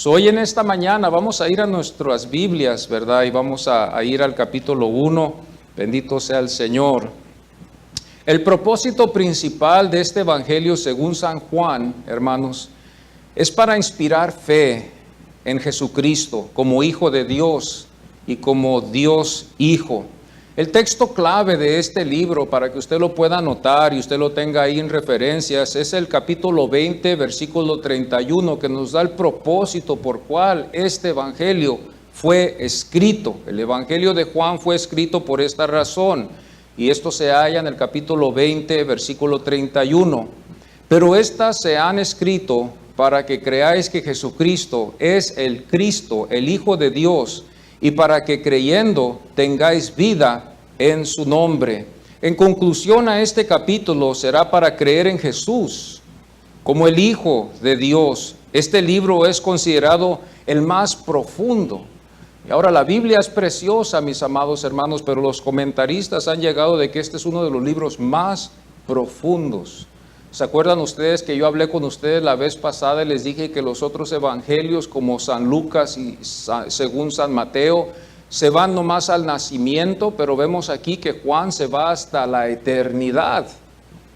Hoy en esta mañana vamos a ir a nuestras Biblias, ¿verdad? Y vamos a ir al capítulo 1, bendito sea el Señor. El propósito principal de este evangelio según San Juan, hermanos, es para inspirar fe en Jesucristo como Hijo de Dios y como Dios Hijo. El texto clave de este libro, para que usted lo pueda anotar y usted lo tenga ahí en referencias, es el capítulo 20, versículo 31, que nos da el propósito por cual este evangelio fue escrito. El evangelio de Juan fue escrito por esta razón, y esto se halla en el capítulo 20, versículo 31. Pero estas se han escrito para que creáis que Jesucristo es el Cristo, el Hijo de Dios, y para que creyendo tengáis vida en su nombre. En conclusión a este capítulo será para creer en Jesús como el Hijo de Dios. Este libro es considerado el más profundo. Y ahora la Biblia es preciosa, mis amados hermanos, pero los comentaristas han llegado de que este es uno de los libros más profundos. ¿Se acuerdan ustedes que yo hablé con ustedes la vez pasada y les dije que los otros evangelios como San Lucas y según San Mateo se van nomás al nacimiento, pero vemos aquí que Juan se va hasta la eternidad?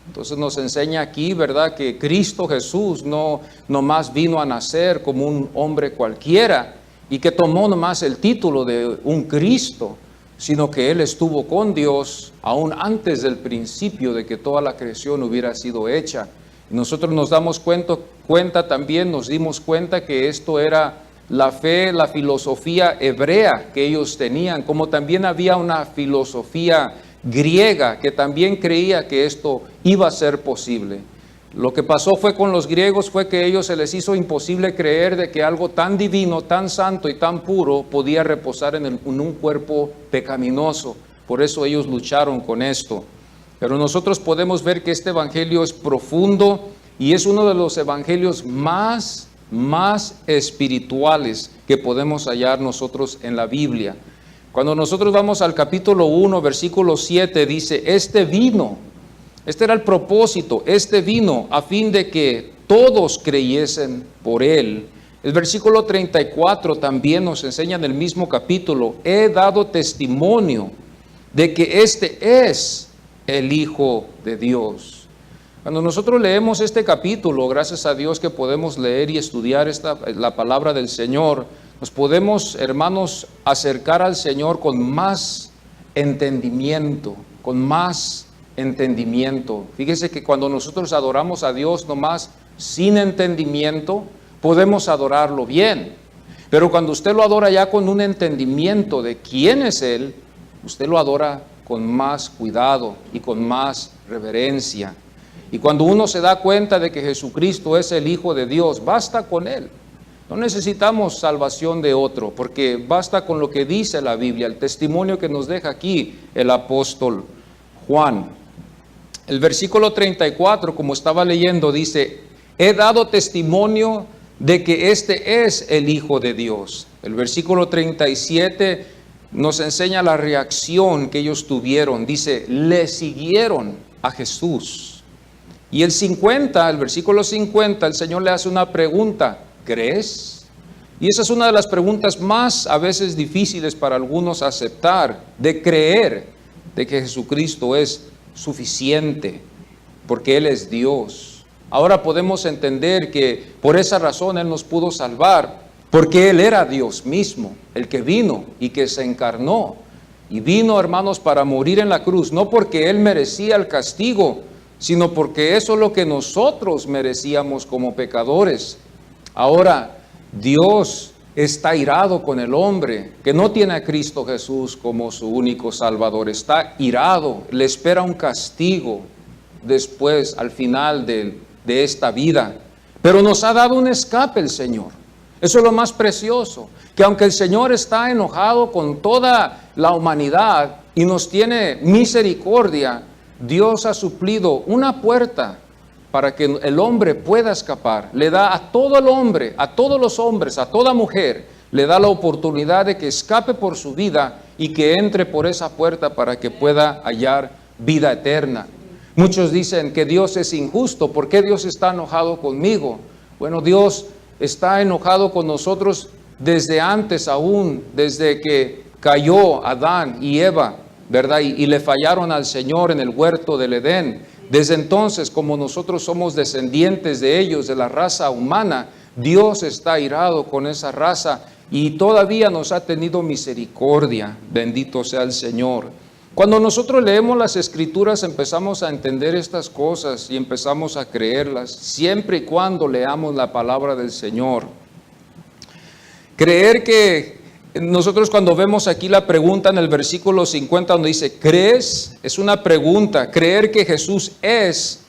Entonces nos enseña aquí, ¿verdad?, que Cristo Jesús no nomás vino a nacer como un hombre cualquiera y que tomó nomás el título de un Cristo, sino que Él estuvo con Dios aún antes del principio de que toda la creación hubiera sido hecha. Y nosotros nos damos cuenta también, nos dimos cuenta que esto era la fe, la filosofía hebrea que ellos tenían, como también había una filosofía griega que también creía que esto iba a ser posible. Lo que pasó fue con los griegos fue que a ellos se les hizo imposible creer de que algo tan divino, tan santo y tan puro podía reposar en un cuerpo pecaminoso. Por eso ellos lucharon con esto. Pero nosotros podemos ver que este evangelio es profundo y es uno de los evangelios más espirituales que podemos hallar nosotros en la Biblia. Cuando nosotros vamos al capítulo 1, versículo 7, dice, este era el propósito, vino a fin de que todos creyesen por él. El versículo 34 también nos enseña en el mismo capítulo, he dado testimonio de que este es el Hijo de Dios. Cuando nosotros leemos este capítulo, gracias a Dios que podemos leer y estudiar la palabra del Señor, nos podemos, hermanos, acercar al Señor con más entendimiento, Fíjese que cuando nosotros adoramos a Dios nomás sin entendimiento, podemos adorarlo bien. Pero cuando usted lo adora ya con un entendimiento de quién es Él, usted lo adora con más cuidado y con más reverencia. Y cuando uno se da cuenta de que Jesucristo es el Hijo de Dios, basta con Él. No necesitamos salvación de otro, porque basta con lo que dice la Biblia, el testimonio que nos deja aquí el apóstol Juan. El versículo 34, como estaba leyendo, dice, he dado testimonio de que este es el Hijo de Dios. El versículo 37 nos enseña la reacción que ellos tuvieron. Dice, le siguieron a Jesús. Y el versículo 50, el Señor le hace una pregunta, ¿crees? Y esa es una de las preguntas más a veces difíciles para algunos aceptar, de creer de que Jesucristo es suficiente, porque Él es Dios. Ahora podemos entender que por esa razón Él nos pudo salvar, porque Él era Dios mismo, el que vino y que se encarnó. Y vino, hermanos, para morir en la cruz, no porque Él merecía el castigo, sino porque eso es lo que nosotros merecíamos como pecadores. Ahora, Dios está irado con el hombre que no tiene a Cristo Jesús como su único Salvador. Está irado, le espera un castigo después, al final de esta vida. Pero nos ha dado un escape el Señor. Eso es lo más precioso, que aunque el Señor está enojado con toda la humanidad y nos tiene misericordia, Dios ha suplido una puerta para que el hombre pueda escapar. Le da a todo el hombre, a todos los hombres, a toda mujer, le da la oportunidad de que escape por su vida y que entre por esa puerta para que pueda hallar vida eterna. Muchos dicen que Dios es injusto. ¿Por qué Dios está enojado conmigo? Bueno, Dios está enojado con nosotros desde antes aún, desde que cayó Adán y Eva, ¿verdad? Y le fallaron al Señor en el huerto del Edén. Desde entonces, como nosotros somos descendientes de ellos, de la raza humana, Dios está airado con esa raza y todavía nos ha tenido misericordia. Bendito sea el Señor. Cuando nosotros leemos las Escrituras empezamos a entender estas cosas y empezamos a creerlas, siempre y cuando leamos la palabra del Señor. Creer que nosotros cuando vemos aquí la pregunta en el versículo 50 donde dice, ¿crees? Es una pregunta. Creer que Jesús es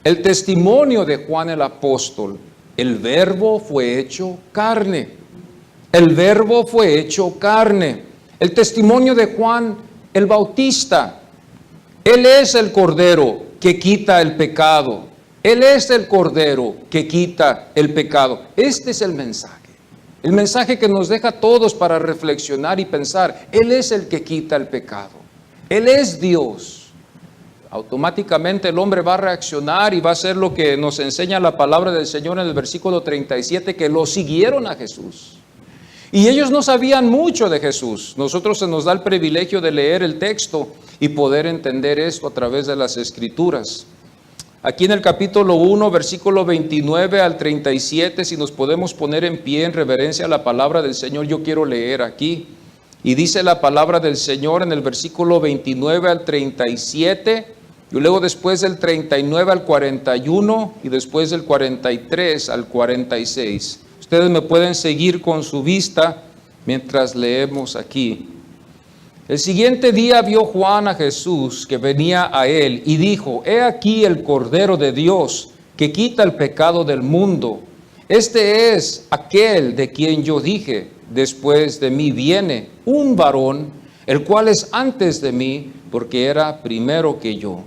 el testimonio de Juan el apóstol. El Verbo fue hecho carne. El Verbo fue hecho carne. El testimonio de Juan el Bautista. Él es el Cordero que quita el pecado. Él es el Cordero que quita el pecado. Este es el mensaje. El mensaje que nos deja a todos para reflexionar y pensar. Él es el que quita el pecado. Él es Dios. Automáticamente el hombre va a reaccionar y va a hacer lo que nos enseña la palabra del Señor en el versículo 37, que lo siguieron a Jesús. Y ellos no sabían mucho de Jesús. Nosotros se nos da el privilegio de leer el texto y poder entender esto a través de las Escrituras. Aquí en el capítulo 1, versículo 29 al 37, si nos podemos poner en pie en reverencia a la palabra del Señor, yo quiero leer aquí. Y dice la palabra del Señor en el versículo 29 al 37, y luego después del 39 al 41, y después del 43 al 46. Ustedes me pueden seguir con su vista mientras leemos aquí. El siguiente día vio Juan a Jesús que venía a él y dijo, he aquí el Cordero de Dios que quita el pecado del mundo. Este es aquel de quien yo dije, después de mí viene un varón, el cual es antes de mí, porque era primero que yo.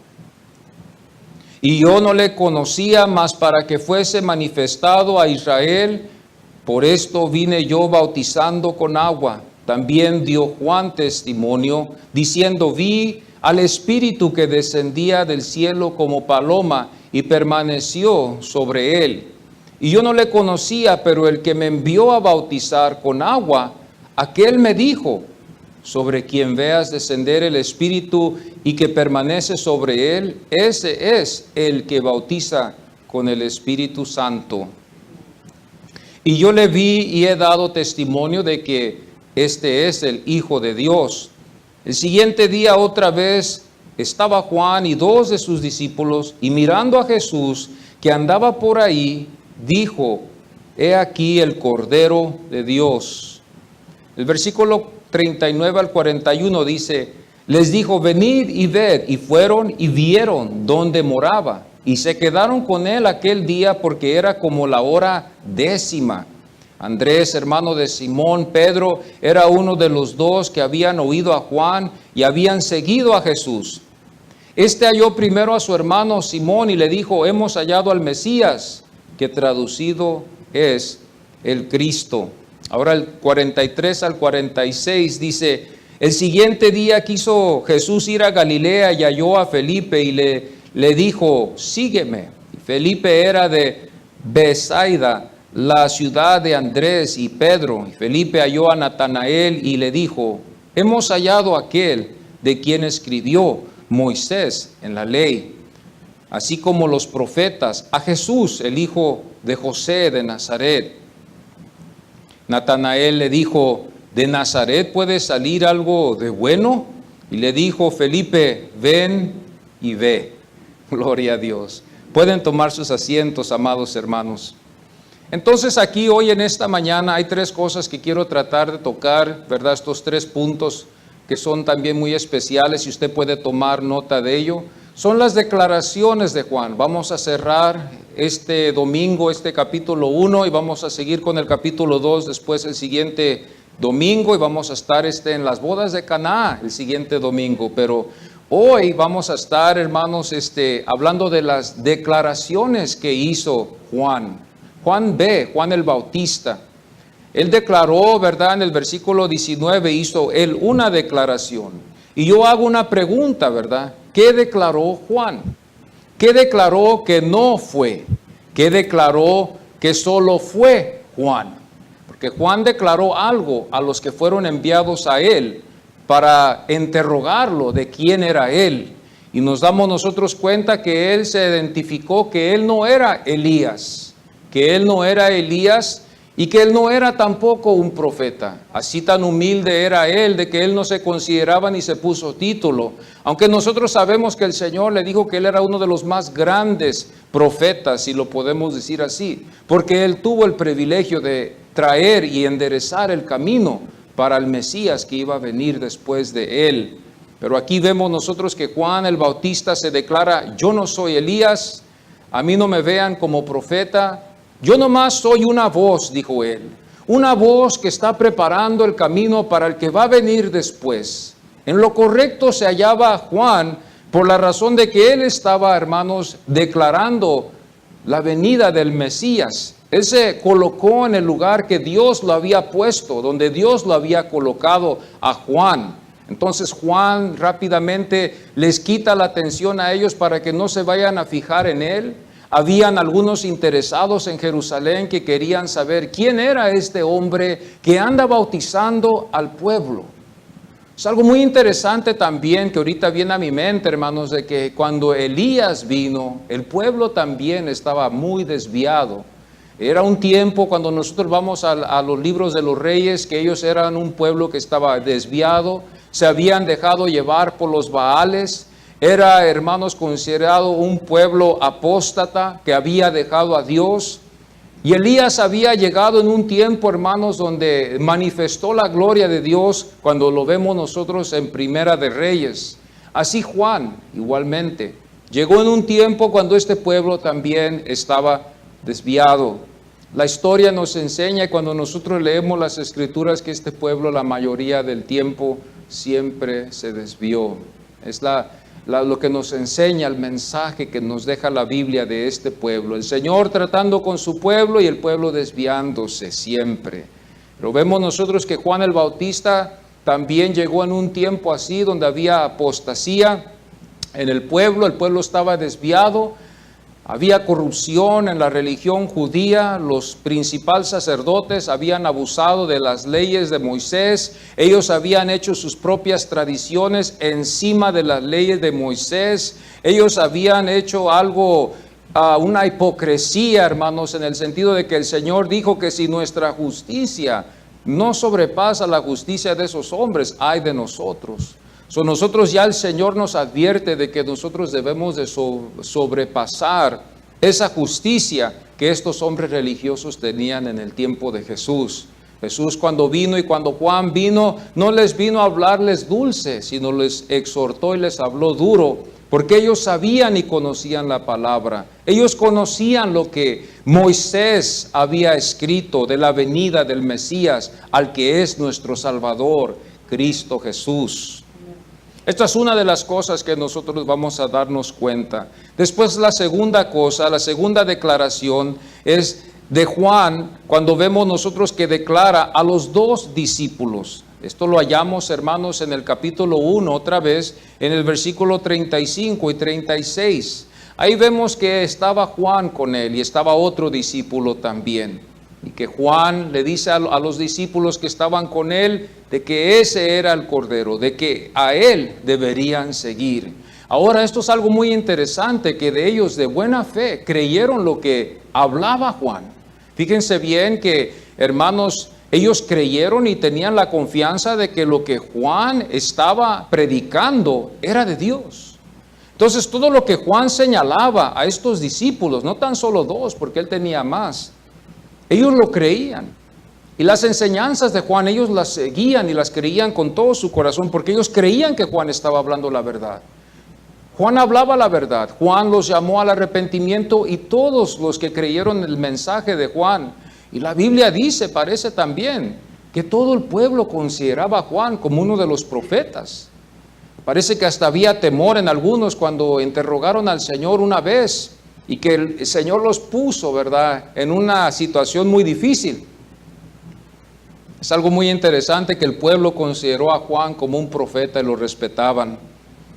Y yo no le conocía más para que fuese manifestado a Israel. Por esto vine yo bautizando con agua. También dio Juan testimonio, diciendo, vi al Espíritu que descendía del cielo como paloma y permaneció sobre él. Y yo no le conocía, pero el que me envió a bautizar con agua, aquel me dijo, sobre quien veas descender el Espíritu y que permanece sobre él, ese es el que bautiza con el Espíritu Santo. Y yo le vi y he dado testimonio de que este es el Hijo de Dios. El siguiente día otra vez estaba Juan y dos de sus discípulos, y mirando a Jesús que andaba por ahí, dijo, he aquí el Cordero de Dios. El versículo 39 al 41 dice, les dijo, venid y ved, y fueron y vieron dónde moraba, y se quedaron con él aquel día porque era como la hora 10:00. Andrés, hermano de Simón, Pedro, era uno de los dos que habían oído a Juan y habían seguido a Jesús. Este halló primero a su hermano Simón y le dijo, hemos hallado al Mesías, que traducido es el Cristo. Ahora el 43 al 46 dice, el siguiente día quiso Jesús ir a Galilea y halló a Felipe y le dijo, sígueme. Y Felipe era de Bethsaida, la ciudad de Andrés y Pedro. Y Felipe halló a Natanael y le dijo, hemos hallado a aquel de quien escribió Moisés en la ley, así como los profetas, a Jesús, el hijo de José de Nazaret. Natanael le dijo, ¿de Nazaret puede salir algo de bueno? Y le dijo Felipe, ven y ve. Gloria a Dios. Pueden tomar sus asientos, amados hermanos. Entonces aquí hoy en esta mañana hay tres cosas que quiero tratar de tocar, ¿verdad? Estos tres puntos que son también muy especiales y usted puede tomar nota de ello. Son las declaraciones de Juan. Vamos a cerrar este domingo este capítulo 1 y vamos a seguir con el capítulo 2 después el siguiente domingo y vamos a estar en las bodas de Caná el siguiente domingo. Pero hoy vamos a estar, hermanos, hablando de las declaraciones que hizo Juan. Juan el Bautista. Él declaró, ¿verdad? En el versículo 19 hizo él una declaración. Y yo hago una pregunta, ¿verdad? ¿Qué declaró Juan? ¿Qué declaró que no fue? ¿Qué declaró que solo fue Juan. Porque Juan declaró algo a los que fueron enviados a él para interrogarlo de quién era él. Y nos damos nosotros cuenta que él se identificó que él no era Elías, y que él no era tampoco un profeta. Así tan humilde era él, de que él no se consideraba ni se puso título. Aunque nosotros sabemos que el Señor le dijo que él era uno de los más grandes profetas, si lo podemos decir así, porque él tuvo el privilegio de traer y enderezar el camino para el Mesías que iba a venir después de él. Pero aquí vemos nosotros que Juan el Bautista se declara: yo no soy Elías, a mí no me vean como profeta, yo nomás soy una voz, dijo él, una voz que está preparando el camino para el que va a venir después. En lo correcto se hallaba Juan por la razón de que él estaba, hermanos, declarando la venida del Mesías. Él se colocó en el lugar que Dios lo había puesto, donde Dios lo había colocado a Juan. Entonces Juan rápidamente les quita la atención a ellos para que no se vayan a fijar en él. Habían algunos interesados en Jerusalén que querían saber quién era este hombre que anda bautizando al pueblo. Es algo muy interesante también que ahorita viene a mi mente, hermanos, de que cuando Elías vino, el pueblo también estaba muy desviado. Era un tiempo cuando nosotros vamos a los libros de los reyes, que ellos eran un pueblo que estaba desviado, se habían dejado llevar por los Baales. Era, hermanos, considerado un pueblo apóstata que había dejado a Dios. Y Elías había llegado en un tiempo, hermanos, donde manifestó la gloria de Dios, cuando lo vemos nosotros en Primera de Reyes. Así Juan, igualmente, llegó en un tiempo cuando este pueblo también estaba desviado. La historia nos enseña, cuando nosotros leemos las Escrituras, que este pueblo la mayoría del tiempo siempre se desvió. Es lo que nos enseña el mensaje que nos deja la Biblia de este pueblo. El Señor tratando con su pueblo y el pueblo desviándose siempre. Pero vemos nosotros que Juan el Bautista también llegó en un tiempo así, donde había apostasía en el pueblo estaba desviado. Había corrupción en la religión judía, los principales sacerdotes habían abusado de las leyes de Moisés, ellos habían hecho sus propias tradiciones encima de las leyes de Moisés, ellos habían hecho algo, una hipocresía, hermanos, en el sentido de que el Señor dijo que si nuestra justicia no sobrepasa la justicia de esos hombres, ay de nosotros. Nosotros ya el Señor nos advierte de que nosotros debemos de sobrepasar esa justicia que estos hombres religiosos tenían en el tiempo de Jesús. Jesús cuando vino y cuando Juan vino, no les vino a hablarles dulce, sino les exhortó y les habló duro, porque ellos sabían y conocían la palabra. Ellos conocían lo que Moisés había escrito de la venida del Mesías, al que es nuestro Salvador, Cristo Jesús. Esta es una de las cosas que nosotros vamos a darnos cuenta. Después la segunda cosa, la segunda declaración es de Juan, cuando vemos nosotros que declara a los dos discípulos. Esto lo hallamos, hermanos, en el capítulo 1, otra vez, en el versículo 35 y 36. Ahí vemos que estaba Juan con él y estaba otro discípulo también. Y que Juan le dice a los discípulos que estaban con él de que ese era el Cordero, de que a él deberían seguir. Ahora esto es algo muy interesante, que de ellos de buena fe creyeron lo que hablaba Juan. Fíjense bien que, hermanos, ellos creyeron y tenían la confianza de que lo que Juan estaba predicando era de Dios. Entonces todo lo que Juan señalaba a estos discípulos, no tan solo dos, porque él tenía más, ellos lo creían. Y las enseñanzas de Juan, ellos las seguían y las creían con todo su corazón, porque ellos creían que Juan estaba hablando la verdad. Juan hablaba la verdad. Juan los llamó al arrepentimiento y todos los que creyeron el mensaje de Juan. Y la Biblia dice, parece también, que todo el pueblo consideraba a Juan como uno de los profetas. Parece que hasta había temor en algunos cuando interrogaron al Señor una vez, y que el Señor los puso, ¿verdad?, en una situación muy difícil. Es algo muy interesante que el pueblo consideró a Juan como un profeta y lo respetaban.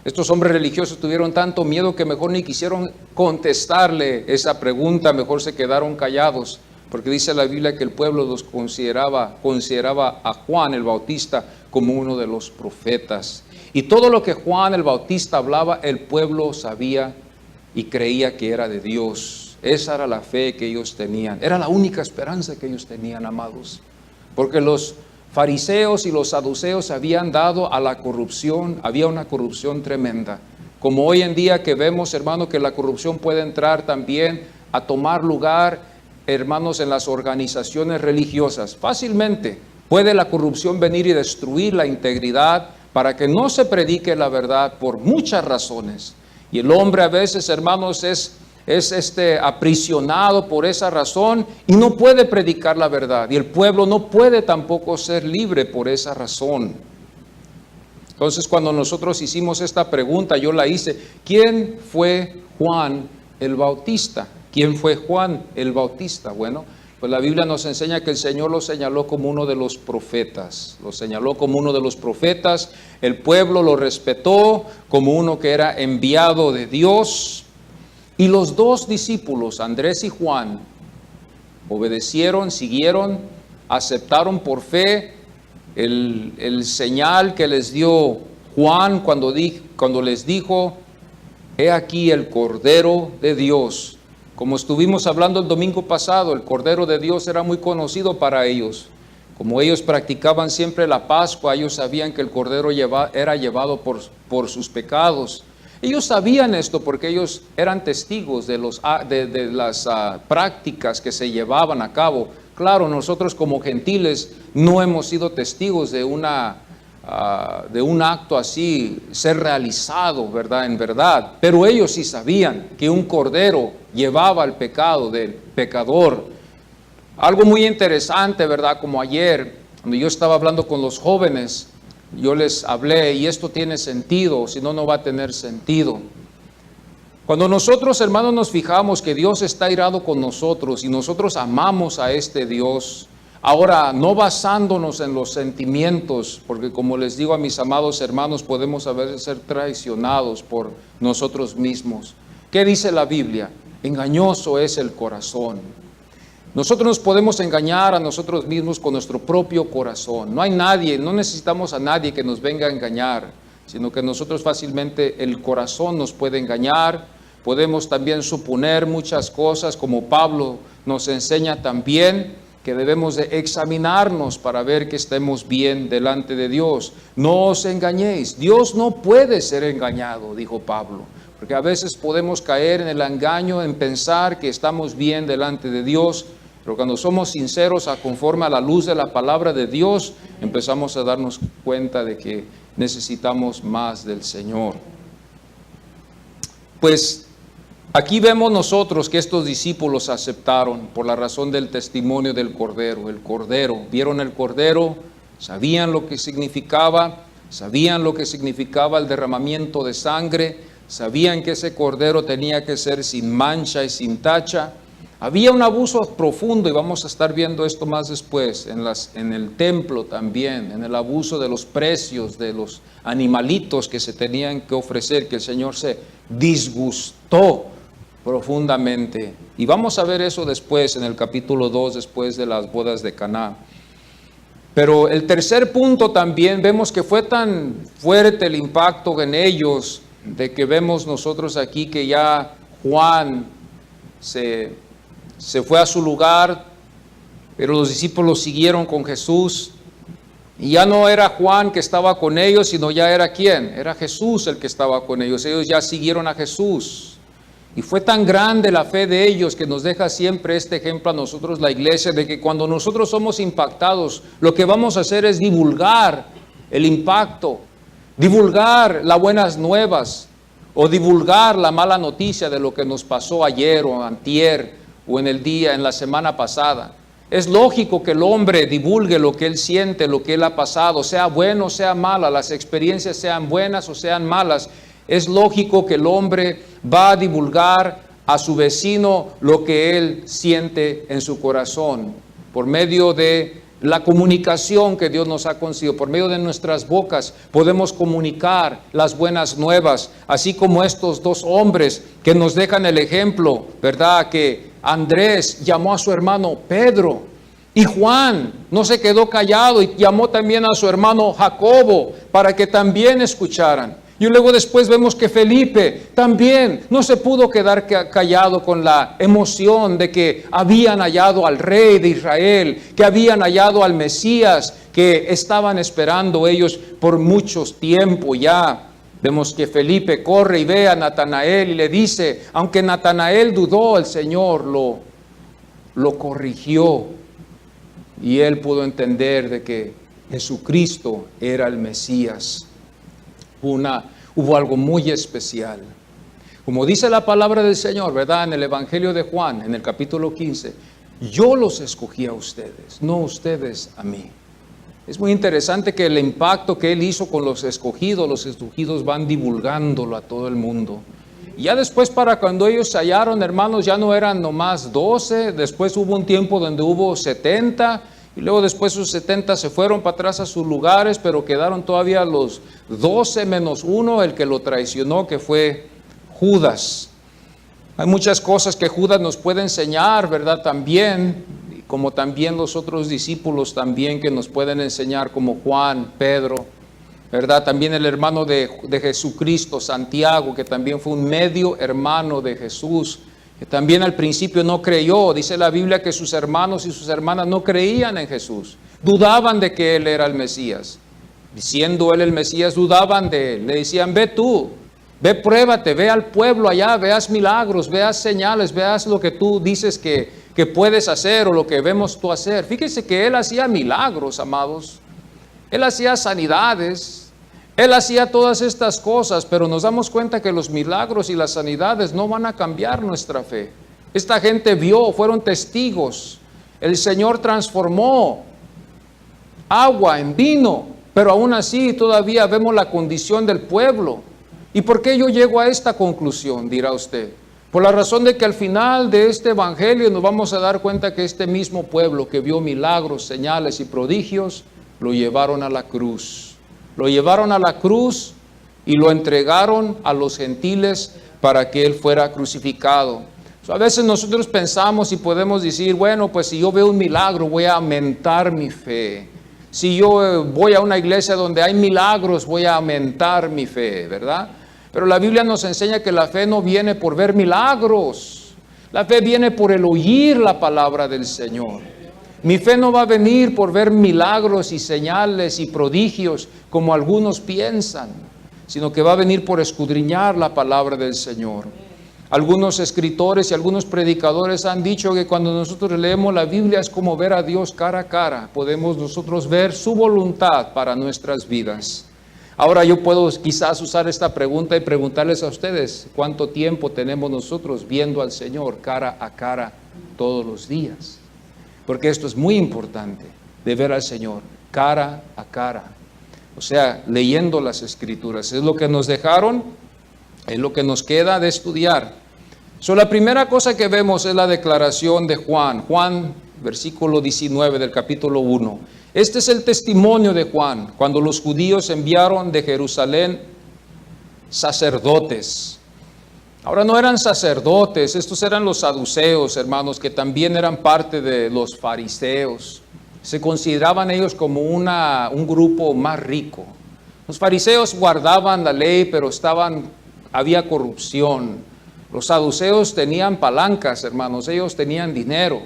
Estos hombres religiosos tuvieron tanto miedo que mejor ni quisieron contestarle esa pregunta, mejor se quedaron callados, porque dice la Biblia que el pueblo los consideraba a Juan el Bautista como uno de los profetas. Y todo lo que Juan el Bautista hablaba, el pueblo sabía y creía que era de Dios. Esa era la fe que ellos tenían. Era la única esperanza que ellos tenían, amados. Porque los fariseos y los saduceos habían dado a la corrupción, había una corrupción tremenda. Como hoy en día que vemos, hermanos, que la corrupción puede entrar también a tomar lugar, hermanos, en las organizaciones religiosas. Fácilmente puede la corrupción venir y destruir la integridad para que no se predique la verdad por muchas razones. Y el hombre a veces, hermanos, es aprisionado por esa razón y no puede predicar la verdad. Y el pueblo no puede tampoco ser libre por esa razón. Entonces, cuando nosotros hicimos esta pregunta, yo la hice: ¿quién fue Juan el Bautista? ¿Quién fue Juan el Bautista? Bueno, pues la Biblia nos enseña que el Señor lo señaló como uno de los profetas. Lo señaló como uno de los profetas. El pueblo lo respetó como uno que era enviado de Dios. Y los dos discípulos, Andrés y Juan, obedecieron, siguieron, aceptaron por fe el señal que les dio Juan cuando les dijo: he aquí el Cordero de Dios. Como estuvimos hablando el domingo pasado, el Cordero de Dios era muy conocido para ellos. Como ellos practicaban siempre la Pascua, ellos sabían que el Cordero era llevado por sus pecados. Ellos sabían esto porque ellos eran testigos de las prácticas que se llevaban a cabo. Claro, nosotros como gentiles no hemos sido testigos de un acto así ser realizado, ¿verdad? En verdad, pero ellos sí sabían que un cordero llevaba el pecado del pecador. Algo muy interesante, ¿verdad? Como ayer, cuando yo estaba hablando con los jóvenes, yo les hablé, y esto tiene sentido, si no, no va a tener sentido. Cuando nosotros, hermanos, nos fijamos que Dios está irado con nosotros y nosotros amamos a este Dios, ahora no basándonos en los sentimientos, porque como les digo a mis amados hermanos, podemos a veces ser traicionados por nosotros mismos. ¿Qué dice la Biblia? Engañoso es el corazón. Nosotros nos podemos engañar a nosotros mismos con nuestro propio corazón. No hay nadie, no necesitamos a nadie que nos venga a engañar, sino que nosotros fácilmente el corazón nos puede engañar. Podemos también suponer muchas cosas, como Pablo nos enseña también que debemos de examinarnos para ver que estemos bien delante de Dios. No os engañéis, Dios no puede ser engañado, dijo Pablo. Porque a veces podemos caer en el engaño, en pensar que estamos bien delante de Dios, pero cuando somos sinceros, conforme a la luz de la palabra de Dios, empezamos a darnos cuenta de que necesitamos más del Señor. Pues aquí vemos nosotros que estos discípulos aceptaron por la razón del testimonio del Cordero. El Cordero, vieron el Cordero, sabían lo que significaba el derramamiento de sangre, sabían que ese Cordero tenía que ser sin mancha y sin tacha. Había un abuso profundo, y vamos a estar viendo esto más después, en el templo también, en el abuso de los precios de los animalitos que se tenían que ofrecer, que el Señor se disgustó profundamente. Y vamos a ver eso después, en el capítulo 2, después de las bodas de Caná. Pero el tercer punto también, vemos que fue tan fuerte el impacto en ellos, de que vemos nosotros aquí que ya Juan se fue a su lugar, pero los discípulos siguieron con Jesús. Y ya no era Juan que estaba con ellos, sino ya era ¿quién? Era Jesús el que estaba con ellos. Ellos ya siguieron a Jesús. Y fue tan grande la fe de ellos que nos deja siempre este ejemplo a nosotros, la iglesia, de que cuando nosotros somos impactados, lo que vamos a hacer es divulgar el impacto, divulgar las buenas nuevas, o divulgar la mala noticia de lo que nos pasó ayer o antier, o en la semana pasada. Es lógico que el hombre divulgue lo que él siente, lo que él ha pasado, sea bueno o sea mala, las experiencias sean buenas o sean malas. Es lógico que el hombre va a divulgar a su vecino lo que él siente en su corazón, por medio de la comunicación que Dios nos ha concedido, por medio de nuestras bocas podemos comunicar las buenas nuevas, así como estos dos hombres que nos dejan el ejemplo, ¿verdad? Que Andrés llamó a su hermano Pedro. Y Juan no se quedó callado y llamó también a su hermano Jacobo para que también escucharan. Y luego después vemos que Felipe también no se pudo quedar callado con la emoción de que habían hallado al rey de Israel, que habían hallado al Mesías, que estaban esperando ellos por mucho tiempo ya. Vemos que Felipe corre y ve a Natanael y le dice, aunque Natanael dudó, el Señor lo corrigió. Y él pudo entender de que Jesucristo era el Mesías. Hubo algo muy especial. Como dice la palabra del Señor, ¿verdad? En el Evangelio de Juan, en el capítulo 15, yo los escogí a ustedes, no ustedes a mí. Es muy interesante que el impacto que él hizo con los escogidos van divulgándolo a todo el mundo. Y ya después, para cuando ellos se hallaron, hermanos, ya no eran nomás 12, después hubo un tiempo donde hubo 70, y luego después sus 70 se fueron para atrás a sus lugares, pero quedaron todavía los 12 menos uno, el que lo traicionó, que fue Judas. Hay muchas cosas que Judas nos puede enseñar, ¿verdad? También, como también los otros discípulos también que nos pueden enseñar, como Juan, Pedro, ¿verdad? También el hermano de Jesucristo, Santiago, que también fue un medio hermano de Jesús, que también al principio no creyó. Dice la Biblia que sus hermanos y sus hermanas no creían en Jesús, dudaban de que Él era el Mesías. Siendo Él el Mesías, dudaban de Él, le decían, ve tú, ve, pruébate, ve al pueblo allá, veas milagros, veas señales, veas lo que tú dices que puedes hacer o lo que vemos tú hacer. Fíjese que Él hacía milagros, amados. Él hacía sanidades, Él hacía todas estas cosas, pero nos damos cuenta que los milagros y las sanidades no van a cambiar nuestra fe. Esta gente vio, fueron testigos. El Señor transformó agua en vino, pero aún así todavía vemos la condición del pueblo. ¿Y por qué yo llego a esta conclusión? Dirá usted. Por la razón de que al final de este evangelio nos vamos a dar cuenta que este mismo pueblo que vio milagros, señales y prodigios, lo llevaron a la cruz. Lo llevaron a la cruz y lo entregaron a los gentiles para que Él fuera crucificado. A veces nosotros pensamos y podemos decir, bueno, pues si yo veo un milagro voy a aumentar mi fe. Si yo voy a una iglesia donde hay milagros voy a aumentar mi fe, ¿verdad? Pero la Biblia nos enseña que la fe no viene por ver milagros. La fe viene por el oír la palabra del Señor. Mi fe no va a venir por ver milagros y señales y prodigios como algunos piensan, sino que va a venir por escudriñar la palabra del Señor. Algunos escritores y algunos predicadores han dicho que cuando nosotros leemos la Biblia es como ver a Dios cara a cara. Podemos nosotros ver su voluntad para nuestras vidas. Ahora yo puedo quizás usar esta pregunta y preguntarles a ustedes, ¿cuánto tiempo tenemos nosotros viendo al Señor cara a cara todos los días? Porque esto es muy importante, de ver al Señor cara a cara. O sea, leyendo las Escrituras. Es lo que nos dejaron, es lo que nos queda de estudiar. La primera cosa que vemos es la declaración de Juan. Juan, versículo 19 del capítulo 1. Este es el testimonio de Juan, cuando los judíos enviaron de Jerusalén sacerdotes. Ahora no eran sacerdotes, estos eran los saduceos, hermanos, que también eran parte de los fariseos. Se consideraban ellos como un grupo más rico. Los fariseos guardaban la ley, pero había corrupción. Los saduceos tenían palancas, hermanos, ellos tenían dinero.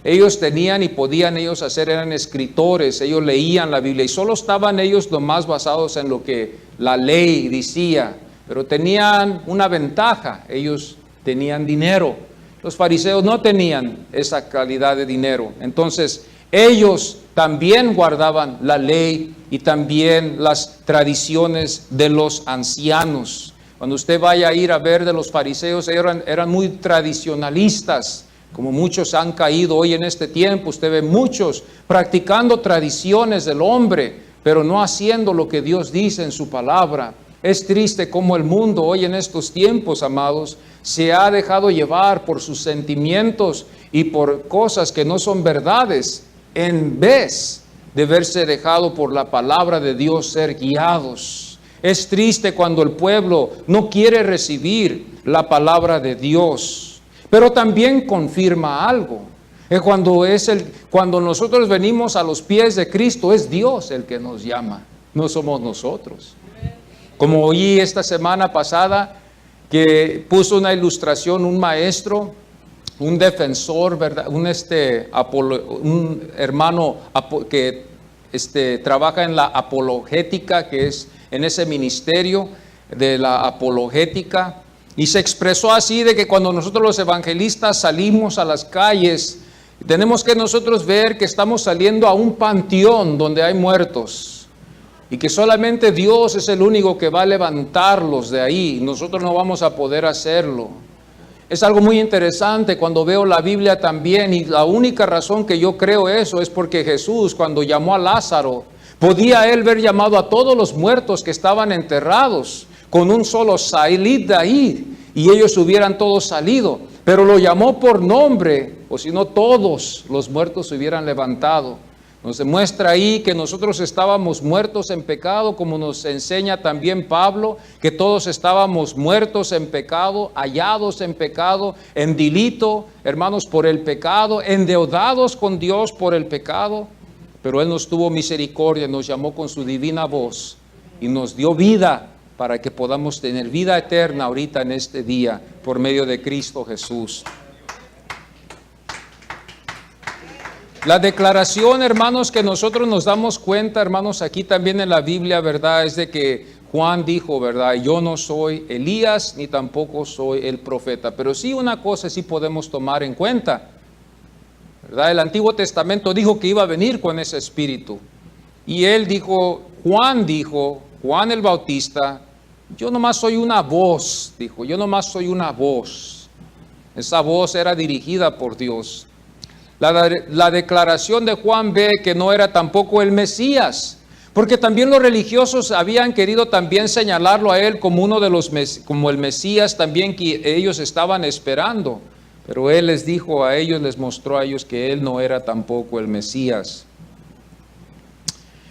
Ellos tenían y podían ellos hacer, eran escritores, ellos leían la Biblia y solo estaban ellos nomás basados en lo que la ley decía. Pero tenían una ventaja, ellos tenían dinero. Los fariseos no tenían esa calidad de dinero. Entonces, ellos también guardaban la ley y también las tradiciones de los ancianos. Cuando usted vaya a ir a ver de los fariseos, ellos eran muy tradicionalistas, como muchos han caído hoy en este tiempo. Usted ve muchos practicando tradiciones del hombre, pero no haciendo lo que Dios dice en su palabra. Es triste cómo el mundo hoy en estos tiempos, amados, se ha dejado llevar por sus sentimientos y por cosas que no son verdades, en vez de verse dejado por la palabra de Dios ser guiados. Es triste cuando el pueblo no quiere recibir la palabra de Dios. Pero también confirma algo. Cuando nosotros venimos a los pies de Cristo, es Dios el que nos llama, no somos nosotros. Como oí esta semana pasada que puso una ilustración un maestro, un defensor, ¿verdad? Un hermano que trabaja en la apologética, que es en ese ministerio de la apologética, y se expresó así de que cuando nosotros los evangelistas salimos a las calles, tenemos que nosotros ver que estamos saliendo a un panteón donde hay muertos y que solamente Dios es el único que va a levantarlos de ahí. Nosotros no vamos a poder hacerlo. Es algo muy interesante cuando veo la Biblia también, y la única razón que yo creo eso es porque Jesús, cuando llamó a Lázaro, podía él haber llamado a todos los muertos que estaban enterrados con un solo salid de ahí, y ellos hubieran todos salido, pero lo llamó por nombre, o si no todos los muertos se hubieran levantado. Nos demuestra ahí que nosotros estábamos muertos en pecado, como nos enseña también Pablo, que todos estábamos muertos en pecado, hallados en pecado, en delito, hermanos, por el pecado, endeudados con Dios por el pecado, pero Él nos tuvo misericordia, nos llamó con su divina voz y nos dio vida para que podamos tener vida eterna ahorita en este día por medio de Cristo Jesús. La declaración, hermanos, que nosotros nos damos cuenta, hermanos, aquí también en la Biblia, ¿verdad? Es de que Juan dijo, ¿verdad? Yo no soy Elías ni tampoco soy el profeta. Pero sí una cosa sí podemos tomar en cuenta, ¿verdad? El Antiguo Testamento dijo que iba a venir con ese espíritu. Y él dijo, Juan el Bautista, yo nomás soy una voz, dijo, yo nomás soy una voz. Esa voz era dirigida por Dios. La declaración de Juan ve que no era tampoco el Mesías, porque también los religiosos habían querido también señalarlo a él como como el Mesías también que ellos estaban esperando, pero él les dijo a ellos, les mostró a ellos que él no era tampoco el Mesías.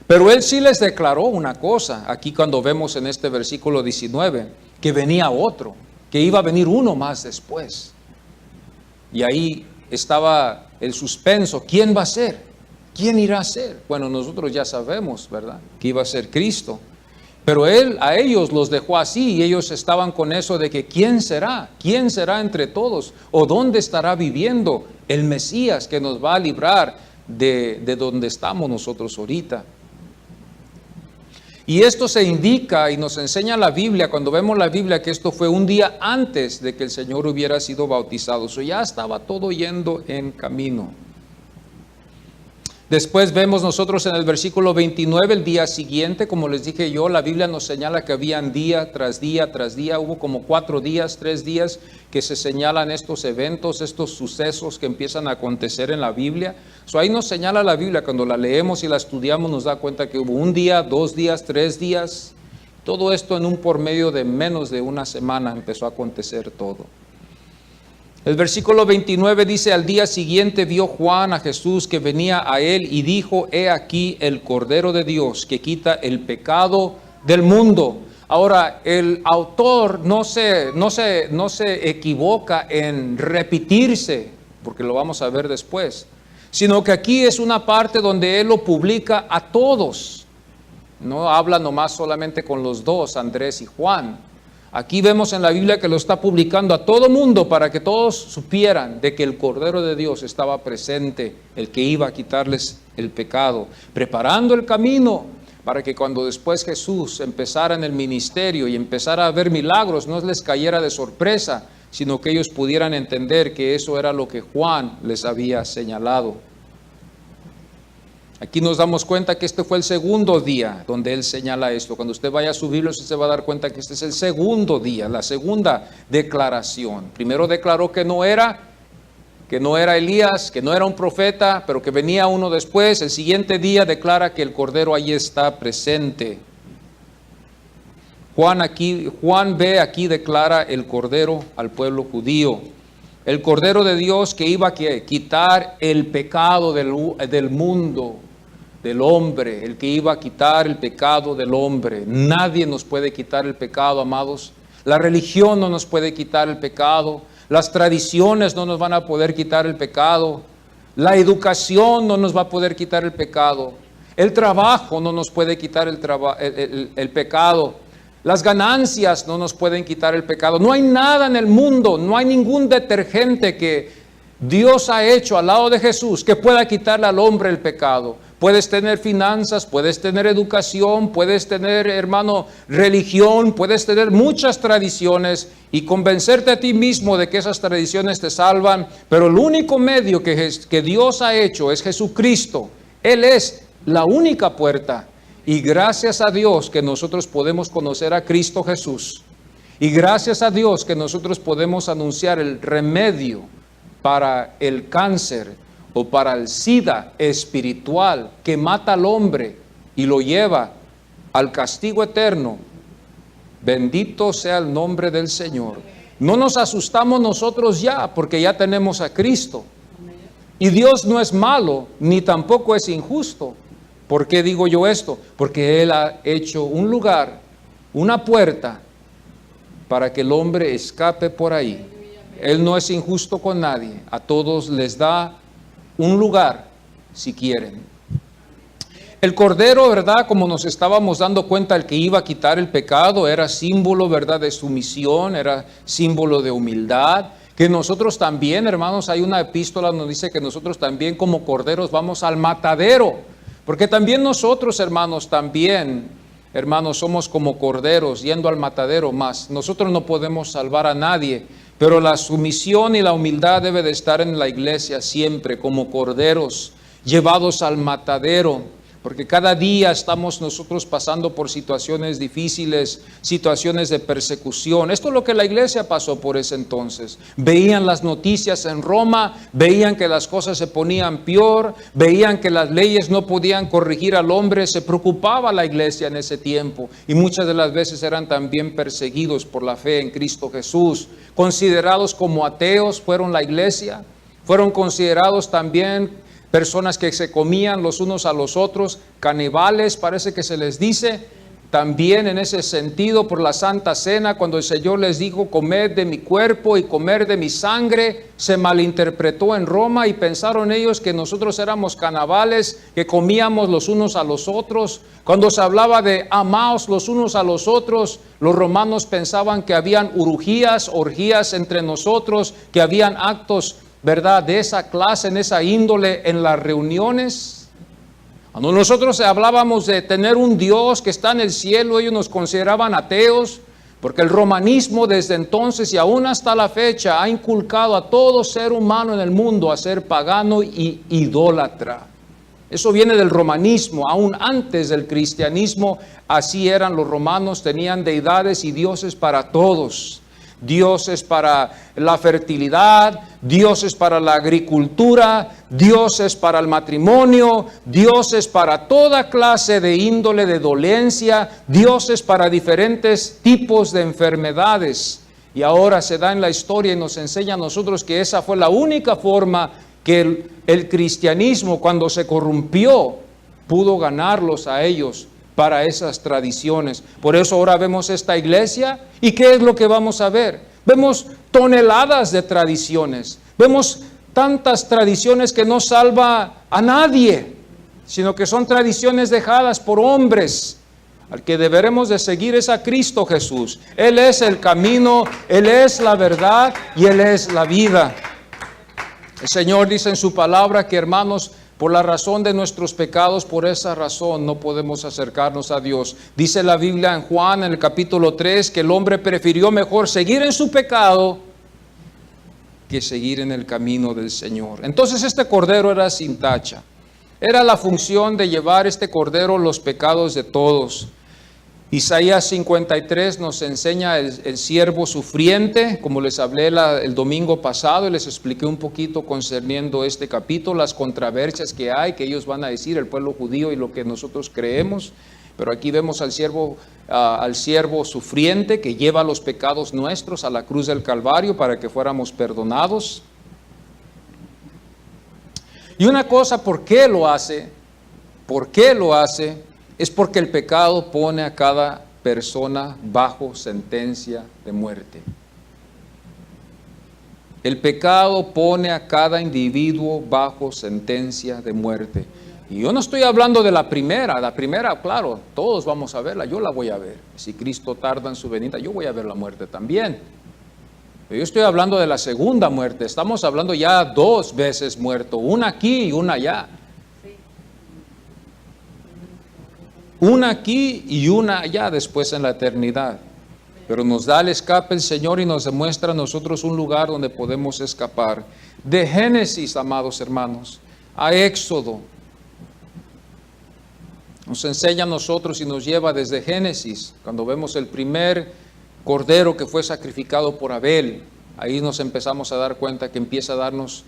Pero él sí les declaró una cosa, aquí cuando vemos en este versículo 19, que venía otro, que iba a venir uno más después. Y ahí estaba el suspenso, ¿quién va a ser? ¿Quién irá a ser? Bueno, nosotros ya sabemos, ¿verdad? Que iba a ser Cristo. Pero él a ellos los dejó así y ellos estaban con eso de que ¿quién será? ¿Quién será entre todos? ¿O dónde estará viviendo el Mesías que nos va a librar de donde estamos nosotros ahorita? Y esto se indica y nos enseña la Biblia, cuando vemos la Biblia, que esto fue un día antes de que el Señor hubiera sido bautizado. So, ya estaba todo yendo en camino. Después vemos nosotros en el versículo 29, el día siguiente, como les dije yo, la Biblia nos señala que habían día tras día tras día, hubo como 4 días, 3 días que se señalan estos eventos, estos sucesos que empiezan a acontecer en la Biblia. So, ahí nos señala la Biblia, cuando la leemos y la estudiamos nos da cuenta que hubo 1 día, 2 días, 3 días, todo esto en un por medio de menos de una semana empezó a acontecer todo. El versículo 29 dice, al día siguiente vio Juan a Jesús que venía a él y dijo, he aquí el Cordero de Dios que quita el pecado del mundo. Ahora, el autor no se equivoca en repetirse, porque lo vamos a ver después, sino que aquí es una parte donde él lo publica a todos. No habla nomás solamente con los dos, Andrés y Juan. Aquí vemos en la Biblia que lo está publicando a todo mundo para que todos supieran de que el Cordero de Dios estaba presente, el que iba a quitarles el pecado, preparando el camino para que cuando después Jesús empezara en el ministerio y empezara a ver milagros, no les cayera de sorpresa, sino que ellos pudieran entender que eso era lo que Juan les había señalado. Aquí nos damos cuenta que este fue el segundo día donde él señala esto. Cuando usted vaya a su Biblia, usted se va a dar cuenta que este es el segundo día, la segunda declaración. Primero declaró que no era Elías, que no era un profeta, pero que venía uno después. El siguiente día declara que el Cordero ahí está presente. Juan ve aquí declara el Cordero al pueblo judío. El Cordero de Dios que iba a quitar el pecado del mundo, del hombre, el que iba a quitar el pecado del hombre. Nadie nos puede quitar el pecado, amados. La religión no nos puede quitar el pecado. Las tradiciones no nos van a poder quitar el pecado. La educación no nos va a poder quitar el pecado. El trabajo no nos puede quitar el pecado. Las ganancias no nos pueden quitar el pecado. No hay nada en el mundo, no hay ningún detergente que Dios ha hecho al lado de Jesús que pueda quitarle al hombre el pecado. Puedes tener finanzas, puedes tener educación, puedes tener, hermano, religión, puedes tener muchas tradiciones y convencerte a ti mismo de que esas tradiciones te salvan, pero el único medio que Dios ha hecho es Jesucristo. Él es la única puerta. Y gracias a Dios que nosotros podemos conocer a Cristo Jesús. Y gracias a Dios que nosotros podemos anunciar el remedio para el cáncer o para el SIDA espiritual que mata al hombre y lo lleva al castigo eterno. Bendito sea el nombre del Señor. No nos asustamos nosotros ya, porque ya tenemos a Cristo. Y Dios no es malo, ni tampoco es injusto. ¿Por qué digo yo esto? Porque Él ha hecho un lugar, una puerta, para que el hombre escape por ahí. Él no es injusto con nadie. A todos les da un lugar si quieren. El Cordero, ¿verdad? Como nos estábamos dando cuenta, el que iba a quitar el pecado, era símbolo, ¿verdad?, de sumisión, era símbolo de humildad. Que nosotros también, hermanos, hay una epístola donde dice que nosotros también como corderos vamos al matadero. Porque también nosotros, hermanos, somos como corderos yendo al matadero más. Nosotros no podemos salvar a nadie, pero la sumisión y la humildad debe de estar en la iglesia siempre, como corderos llevados al matadero. Porque cada día estamos nosotros pasando por situaciones difíciles, situaciones de persecución. Esto es lo que la iglesia pasó por ese entonces. Veían las noticias en Roma, veían que las cosas se ponían peor, veían que las leyes no podían corregir al hombre. Se preocupaba la iglesia en ese tiempo y muchas de las veces eran también perseguidos por la fe en Cristo Jesús. Considerados como ateos fueron la iglesia, fueron considerados también personas que se comían los unos a los otros, caníbales, parece que se les dice. También en ese sentido, por la Santa Cena, cuando el Señor les dijo, comed de mi cuerpo y comer de mi sangre, se malinterpretó en Roma y pensaron ellos que nosotros éramos caníbales, que comíamos los unos a los otros. Cuando se hablaba de amaos los unos a los otros, los romanos pensaban que habían orgías entre nosotros, que habían actos, ¿verdad?, de esa clase, en esa índole en las reuniones. Cuando nosotros hablábamos de tener un Dios que está en el cielo, ellos nos consideraban ateos, porque el romanismo desde entonces y aún hasta la fecha ha inculcado a todo ser humano en el mundo a ser pagano y idólatra. Eso viene del romanismo, aún antes del cristianismo, así eran los romanos, tenían deidades y dioses para todos. Dioses para la fertilidad, dioses para la agricultura, dioses para el matrimonio, dioses para toda clase de índole de dolencia, dioses para diferentes tipos de enfermedades. Y ahora se da en la historia y nos enseña a nosotros que esa fue la única forma que el cristianismo, cuando se corrompió, pudo ganarlos a ellos para esas tradiciones. Por eso ahora vemos esta iglesia, ¿y qué es lo que vamos a ver? Vemos toneladas de tradiciones, vemos tantas tradiciones que no salva a nadie, sino que son tradiciones dejadas por hombres. Al que deberemos de seguir es a Cristo Jesús. Él es el camino, Él es la verdad y Él es la vida. El Señor dice en su palabra que, hermanos, por la razón de nuestros pecados, por esa razón no podemos acercarnos a Dios. Dice la Biblia en Juan, en el capítulo 3, que el hombre prefirió mejor seguir en su pecado que seguir en el camino del Señor. Entonces este cordero era sin tacha. Era la función de llevar este cordero los pecados de todos. Isaías 53 nos enseña el siervo sufriente, como les hablé el domingo pasado y les expliqué un poquito concerniendo este capítulo, las controversias que hay, que ellos van a decir, el pueblo judío y lo que nosotros creemos. Pero aquí vemos al siervo sufriente que lleva los pecados nuestros a la cruz del Calvario para que fuéramos perdonados. Y una cosa, ¿por qué lo hace? ¿Por qué lo hace? Es porque el pecado pone a cada persona bajo sentencia de muerte. El pecado pone a cada individuo bajo sentencia de muerte. Y yo no estoy hablando de la primera, claro, todos vamos a verla, yo la voy a ver. Si Cristo tarda en su venida, yo voy a ver la muerte también. Pero yo estoy hablando de la segunda muerte, estamos hablando ya 2 veces muerto, una aquí y una allá. Una aquí y una allá después en la eternidad. Pero nos da el escape el Señor y nos demuestra a nosotros un lugar donde podemos escapar. De Génesis, amados hermanos, a Éxodo. Nos enseña a nosotros y nos lleva desde Génesis, cuando vemos el primer cordero que fue sacrificado por Abel. Ahí nos empezamos a dar cuenta que empieza a darnos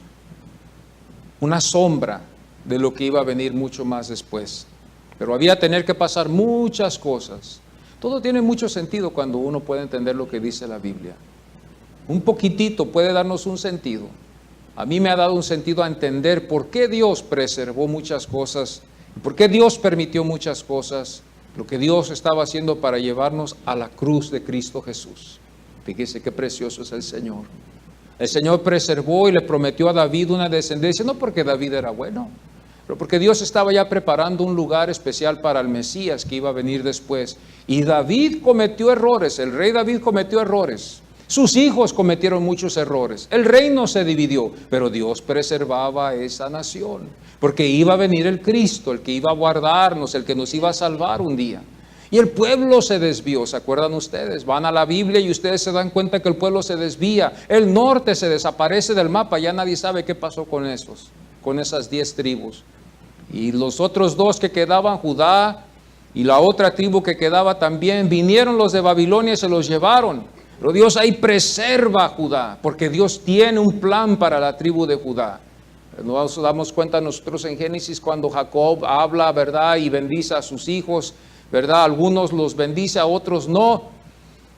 una sombra de lo que iba a venir mucho más después. Pero había tener que pasar muchas cosas. Todo tiene mucho sentido cuando uno puede entender lo que dice la Biblia. Un poquitito puede darnos un sentido. A mí me ha dado un sentido a entender por qué Dios preservó muchas cosas, por qué Dios permitió muchas cosas, lo que Dios estaba haciendo para llevarnos a la cruz de Cristo Jesús. Fíjese qué precioso es el Señor. El Señor preservó y le prometió a David una descendencia, no porque David era bueno, pero porque Dios estaba ya preparando un lugar especial para el Mesías que iba a venir después. Y David cometió errores, el rey David cometió errores. Sus hijos cometieron muchos errores. El reino se dividió, pero Dios preservaba esa nación. Porque iba a venir el Cristo, el que iba a guardarnos, el que nos iba a salvar un día. Y el pueblo se desvió, ¿se acuerdan ustedes? Van a la Biblia y ustedes se dan cuenta que el pueblo se desvía. El norte se desaparece del mapa, ya nadie sabe qué pasó con esas 10 tribus. Y los otros 2 que quedaban, Judá y la otra tribu que quedaba también, vinieron los de Babilonia y se los llevaron. Pero Dios ahí preserva a Judá, porque Dios tiene un plan para la tribu de Judá. Nos damos cuenta nosotros en Génesis cuando Jacob habla, ¿verdad? Y bendice a sus hijos, ¿verdad? Algunos los bendice, a otros no.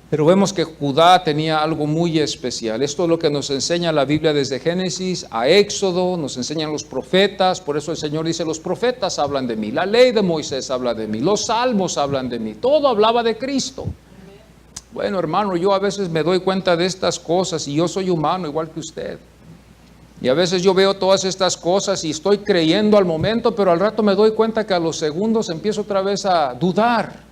Pero vemos que Judá tenía algo muy especial. Esto es lo que nos enseña la Biblia desde Génesis a Éxodo, nos enseñan los profetas. Por eso el Señor dice, los profetas hablan de mí, la ley de Moisés habla de mí, los salmos hablan de mí, todo hablaba de Cristo. Bueno, hermano, yo a veces me doy cuenta de estas cosas y yo soy humano igual que usted. Y a veces yo veo todas estas cosas y estoy creyendo al momento, pero al rato me doy cuenta que a los segundos empiezo otra vez a dudar.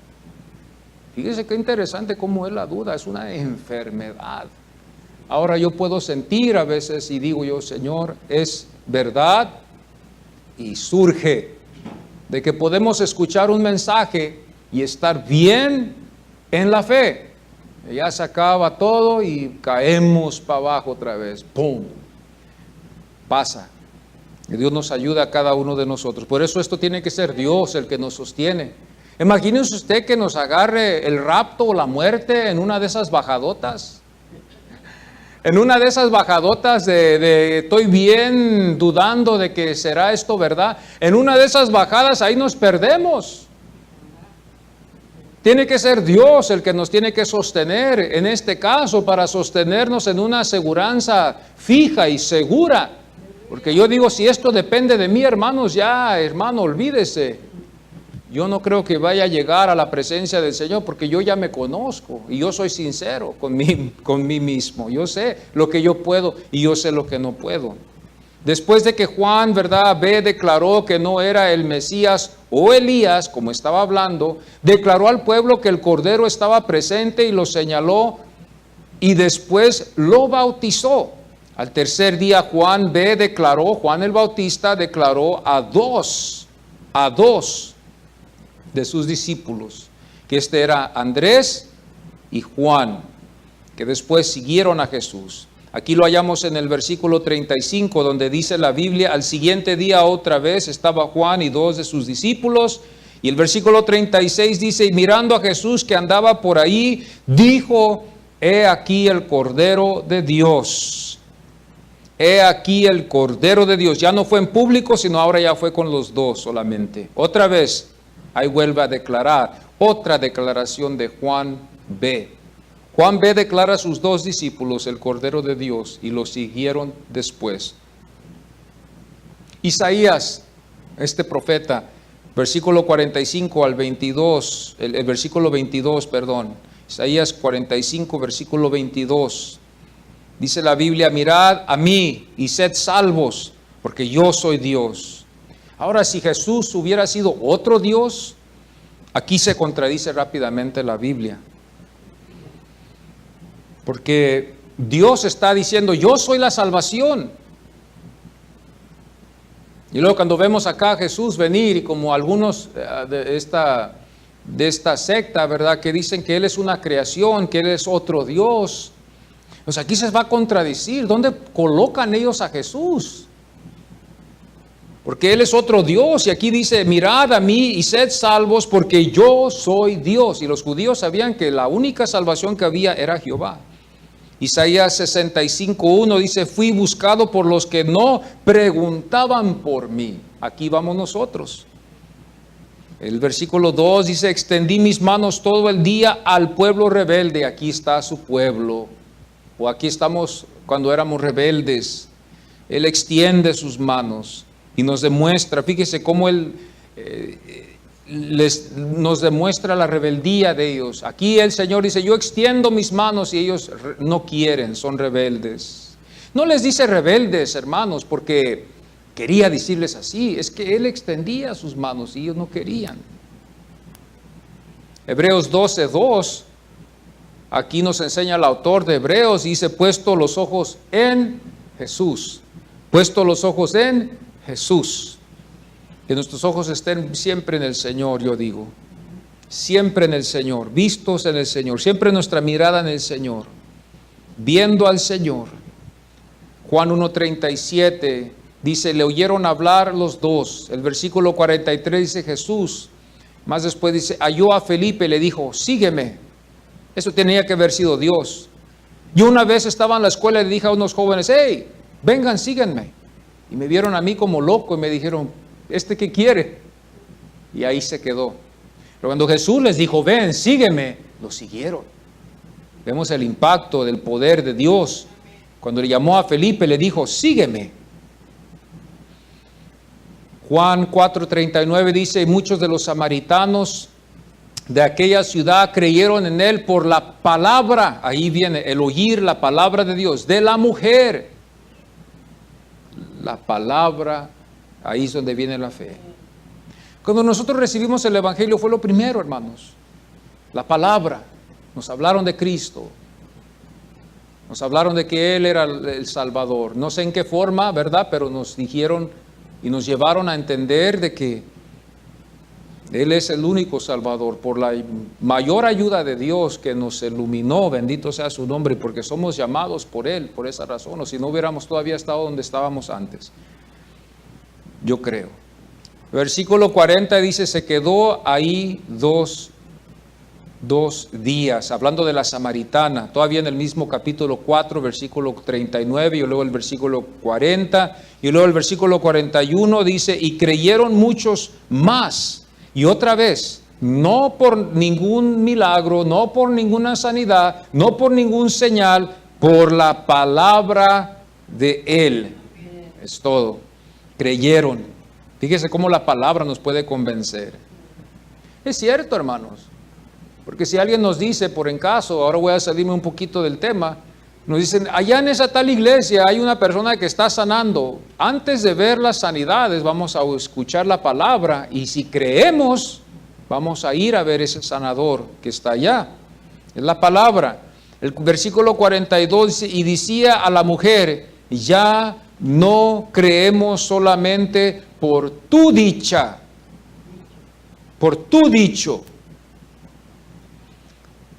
Fíjese qué interesante cómo es la duda, es una enfermedad. Ahora yo puedo sentir a veces y digo yo, Señor, es verdad, y surge de que podemos escuchar un mensaje y estar bien en la fe. Ya se acaba todo y caemos para abajo otra vez. ¡Pum! Pasa. Y Dios nos ayuda a cada uno de nosotros. Por eso esto tiene que ser Dios el que nos sostiene. Imagínese usted que nos agarre el rapto o la muerte en una de esas bajadotas. En una de esas bajadotas de estoy bien dudando de que será esto verdad. En una de esas bajadas ahí nos perdemos. Tiene que ser Dios el que nos tiene que sostener, en este caso, para sostenernos en una aseguranza fija y segura. Porque yo digo, si esto depende de mí, hermanos, ya, hermano, olvídese. Yo no creo que vaya a llegar a la presencia del Señor, porque yo ya me conozco y yo soy sincero con mí mismo. Yo sé lo que yo puedo y yo sé lo que no puedo. Después de que Juan, ¿verdad?, declaró que no era el Mesías o Elías, como estaba hablando, declaró al pueblo que el Cordero estaba presente y lo señaló y después lo bautizó. Al tercer día Juan el Bautista declaró a dos de sus discípulos, que era Andrés y Juan, que después siguieron a Jesús. Aquí lo hallamos en el versículo 35, donde dice la Biblia, al siguiente día otra vez estaba Juan y 2 de sus discípulos, y el versículo 36 dice, y mirando a Jesús que andaba por ahí, dijo, he aquí el Cordero de Dios. He aquí el Cordero de Dios. Ya no fue en público, sino ahora ya fue con los 2 solamente. Otra vez, ahí vuelve a declarar, otra declaración de Juan B. Juan B declara a sus 2 discípulos el Cordero de Dios y lo siguieron después. Isaías, este profeta, versículo 45 al 22, el versículo 22, perdón. Isaías 45, versículo 22. Dice la Biblia, mirad a mí y sed salvos, porque yo soy Dios. Ahora, si Jesús hubiera sido otro Dios, aquí se contradice rápidamente la Biblia. Porque Dios está diciendo, yo soy la salvación. Y luego cuando vemos acá a Jesús venir, y como algunos de esta secta, ¿verdad?, que dicen que Él es una creación, que Él es otro Dios, pues aquí se va a contradecir. ¿Dónde colocan ellos a Jesús? Porque Él es otro Dios, y aquí dice, mirad a mí y sed salvos, porque yo soy Dios. Y los judíos sabían que la única salvación que había era Jehová. Isaías 65:1 dice, fui buscado por los que no preguntaban por mí. Aquí vamos nosotros. El versículo 2 dice, extendí mis manos todo el día al pueblo rebelde. Aquí está su pueblo. O aquí estamos cuando éramos rebeldes. Él extiende sus manos y nos demuestra, fíjese cómo Él nos demuestra la rebeldía de ellos. Aquí el Señor dice, yo extiendo mis manos, y ellos no quieren, son rebeldes. No les dice rebeldes, hermanos, porque quería decirles así, es que Él extendía sus manos y ellos no querían. Hebreos 12:2, aquí nos enseña el autor de Hebreos, dice, puesto los ojos en Jesús, puesto los ojos en Jesús. Que nuestros ojos estén siempre en el Señor, yo digo. Siempre en el Señor, vistos en el Señor. Siempre nuestra mirada en el Señor. Viendo al Señor. Juan 1:37 dice, le oyeron hablar los dos. El versículo 43 dice Jesús. Más después dice, halló a Felipe y le dijo, sígueme. Eso tenía que haber sido Dios. Yo una vez estaba en la escuela y le dije a unos jóvenes, hey, vengan, síguenme. Y me vieron a mí como loco y me dijeron, ¿este qué quiere? Y ahí se quedó. Pero cuando Jesús les dijo, ven, sígueme, lo siguieron. Vemos el impacto del poder de Dios. Cuando le llamó a Felipe, le dijo, sígueme. Juan 4:39 dice, y muchos de los samaritanos de aquella ciudad creyeron en Él por la palabra, ahí viene el oír la palabra de Dios, de la mujer. La palabra, ahí es donde viene la fe. Cuando nosotros recibimos el Evangelio fue lo primero, hermanos. La palabra. Nos hablaron de Cristo. Nos hablaron de que Él era el Salvador. No sé en qué forma, ¿verdad? Pero nos dijeron y nos llevaron a entender de que Él es el único Salvador. Por la mayor ayuda de Dios que nos iluminó, bendito sea su nombre, porque somos llamados por Él, por esa razón. O si no hubiéramos todavía estado donde estábamos antes. Yo creo. Versículo 40 dice, se quedó ahí dos días, hablando de la samaritana, todavía en el mismo capítulo 4, versículo 39, y luego el versículo 40, y luego el versículo 41 dice, y creyeron muchos más, y otra vez, no por ningún milagro, no por ninguna sanidad, no por ningún señal, por la palabra de Él, es todo. Creyeron. Fíjese cómo la palabra nos puede convencer. Es cierto, hermanos. Porque si alguien nos dice, por en caso, ahora voy a salirme un poquito del tema, nos dicen, allá en esa tal iglesia hay una persona que está sanando. Antes de ver las sanidades, vamos a escuchar la palabra, y si creemos, vamos a ir a ver ese sanador que está allá. Es la palabra. El versículo 42 dice, y decía a la mujer, ya no creemos solamente por tu dicha, por tu dicho.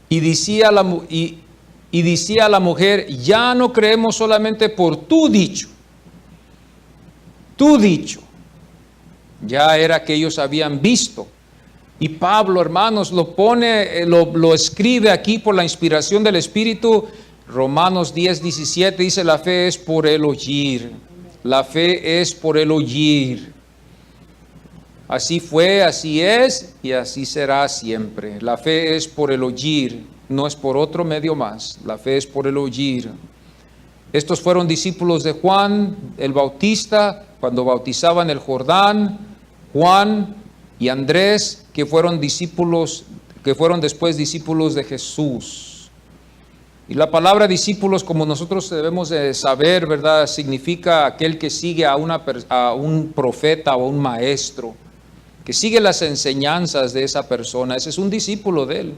Y decía a la mujer, ya no creemos solamente por tu dicho. Tu dicho. Ya era que ellos habían visto. Y Pablo, hermanos, lo escribe aquí por la inspiración del Espíritu. Romanos 10:17 dice, la fe es por el oír. La fe es por el oír. Así fue, así es y así será siempre. La fe es por el oír, no es por otro medio más. La fe es por el oír. Estos fueron discípulos de Juan el Bautista cuando bautizaba en el Jordán. Juan y Andrés, que fueron después discípulos de Jesús. Y la palabra discípulos, como nosotros debemos de saber, ¿verdad?, significa aquel que sigue a un profeta o un maestro, que sigue las enseñanzas de esa persona. Ese es un discípulo de él.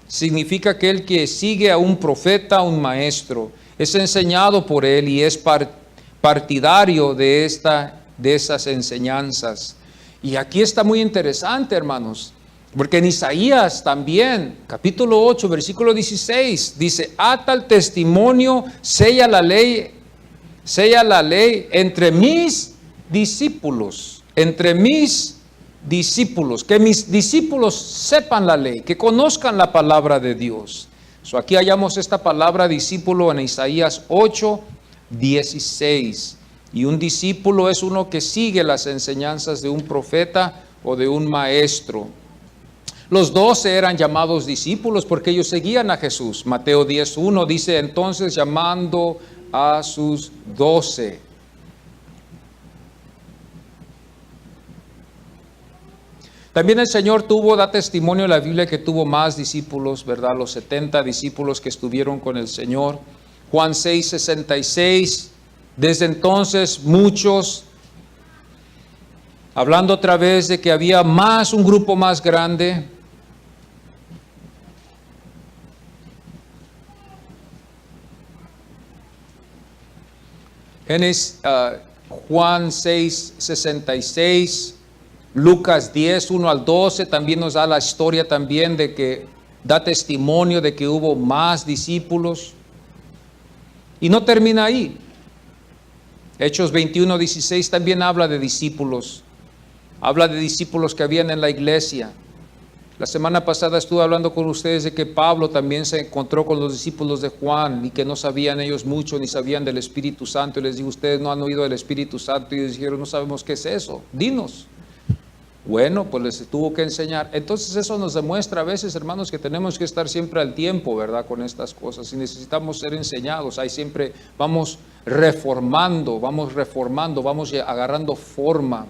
Significa aquel que sigue a un profeta, un maestro, es enseñado por él y es partidario de esas enseñanzas. Y aquí está muy interesante, hermanos, porque en Isaías también, capítulo 8, versículo 16, dice: ata el testimonio, sella la ley entre mis discípulos, que mis discípulos sepan la ley, que conozcan la palabra de Dios. Aquí hallamos esta palabra discípulo en Isaías 8, 16. Y un discípulo es uno que sigue las enseñanzas de un profeta o de un maestro. Los 12 eran llamados discípulos porque ellos seguían a Jesús. Mateo 10:1 dice: entonces llamando a sus 12. También el Señor da testimonio en la Biblia que tuvo más discípulos, ¿verdad? Los 70 discípulos que estuvieron con el Señor. Juan 6:66, desde entonces muchos, hablando otra vez de que había un grupo más grande. Juan 6:66. Lucas 10, 1 al 12 también nos da la historia también de que da testimonio de que hubo más discípulos. Y no termina ahí. Hechos 21, 16 también habla de discípulos. Habla de discípulos que habían en la iglesia. La semana pasada estuve hablando con ustedes de que Pablo también se encontró con los discípulos de Juan y que no sabían ellos mucho ni sabían del Espíritu Santo. Y les digo: ustedes no han oído del Espíritu Santo. Y ellos dijeron: no sabemos qué es eso, dinos. Bueno, pues les tuvo que enseñar. Entonces eso nos demuestra a veces, hermanos, que tenemos que estar siempre al tiempo, ¿verdad?, con estas cosas. Y necesitamos ser enseñados. Ahí siempre vamos reformando, vamos agarrando forma.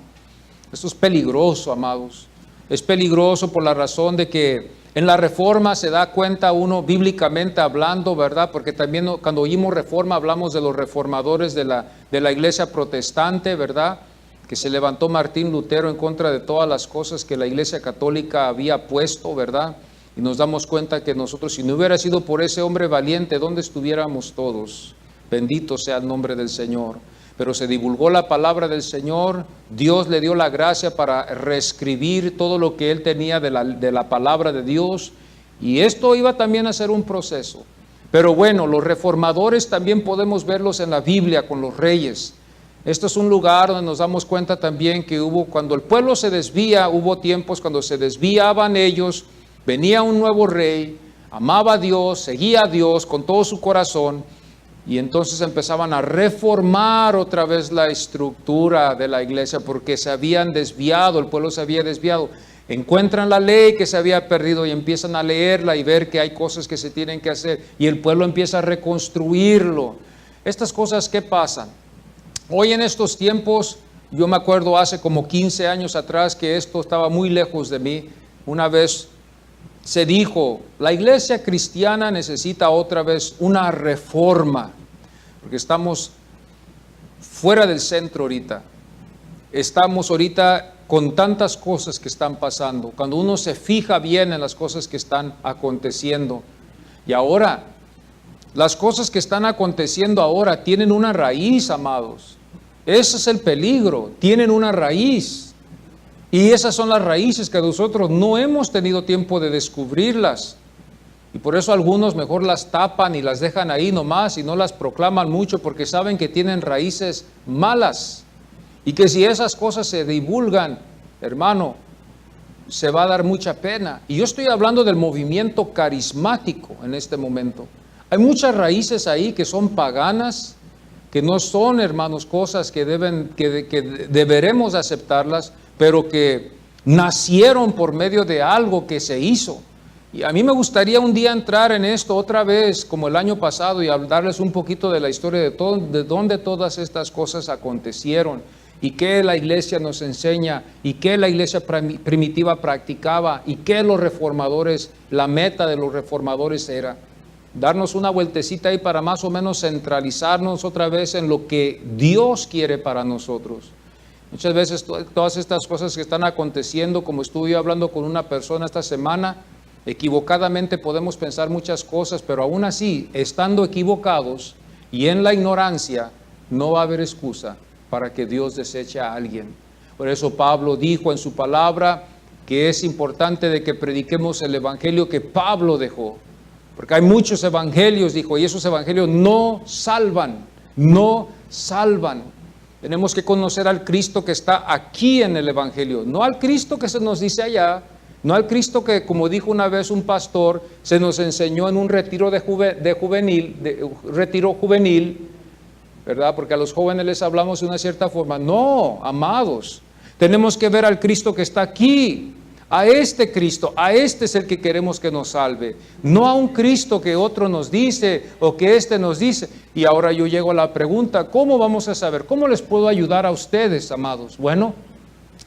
Esto es peligroso, amados. Es peligroso por la razón de que en la reforma se da cuenta uno, bíblicamente hablando, ¿verdad? Porque también cuando oímos reforma hablamos de los reformadores de la iglesia protestante, ¿verdad?, que se levantó Martín Lutero en contra de todas las cosas que la iglesia católica había puesto, ¿verdad? Y nos damos cuenta que nosotros, si no hubiera sido por ese hombre valiente, ¿dónde estuviéramos todos? Bendito sea el nombre del Señor. Pero se divulgó la palabra del Señor, Dios le dio la gracia para reescribir todo lo que él tenía de la palabra de Dios, y esto iba también a ser un proceso. Pero bueno, los reformadores también podemos verlos en la Biblia con los reyes. Esto es un lugar donde nos damos cuenta también que cuando el pueblo se desvía, hubo tiempos cuando se desviaban ellos, venía un nuevo rey, amaba a Dios, seguía a Dios con todo su corazón, y entonces empezaban a reformar otra vez la estructura de la iglesia porque se habían desviado, el pueblo se había desviado. Encuentran la ley que se había perdido y empiezan a leerla y ver que hay cosas que se tienen que hacer, y el pueblo empieza a reconstruirlo. Estas cosas, ¿qué pasan? Hoy en estos tiempos, yo me acuerdo hace como 15 años atrás que esto estaba muy lejos de mí. Una vez se dijo: la iglesia cristiana necesita otra vez una reforma, porque estamos fuera del centro ahorita. Estamos ahorita con tantas cosas que están pasando. Cuando uno se fija bien en las cosas que están aconteciendo. Y ahora, las cosas que están aconteciendo ahora tienen una raíz, amados. Ese es el peligro, tienen una raíz. Y esas son las raíces que nosotros no hemos tenido tiempo de descubrirlas. Y por eso algunos mejor las tapan y las dejan ahí nomás y no las proclaman mucho porque saben que tienen raíces malas. Y que si esas cosas se divulgan, hermano, se va a dar mucha pena. Y yo estoy hablando del movimiento carismático en este momento. Hay muchas raíces ahí que son paganas, que no son, hermanos, cosas que deberemos aceptarlas, pero que nacieron por medio de algo que se hizo. Y a mí me gustaría un día entrar en esto otra vez, como el año pasado, y darles un poquito de la historia de dónde todas estas cosas acontecieron. y qué la iglesia nos enseña, y qué la iglesia primitiva practicaba, y qué los reformadores, la meta de los reformadores era darnos una vueltecita ahí para más o menos centralizarnos otra vez en lo que Dios quiere para nosotros. Muchas veces todas estas cosas que están aconteciendo, como estuve yo hablando con una persona esta semana, equivocadamente podemos pensar muchas cosas, pero aún así, estando equivocados y en la ignorancia, no va a haber excusa para que Dios deseche a alguien. Por eso Pablo dijo en su palabra que es importante de que prediquemos el evangelio que Pablo dejó. Porque hay muchos evangelios, dijo, y esos evangelios no salvan, no salvan. Tenemos que conocer al Cristo que está aquí en el evangelio, no al Cristo que se nos dice allá, no al Cristo que, como dijo una vez un pastor, se nos enseñó en un retiro retiro juvenil, ¿verdad? Porque a los jóvenes les hablamos de una cierta forma. No, amados, tenemos que ver al Cristo que está aquí. A este Cristo, a este es el que queremos que nos salve, no a un Cristo que otro nos dice o que este nos dice. Y ahora yo llego a la pregunta, ¿cómo vamos a saber? ¿Cómo les puedo ayudar a ustedes, amados? Bueno,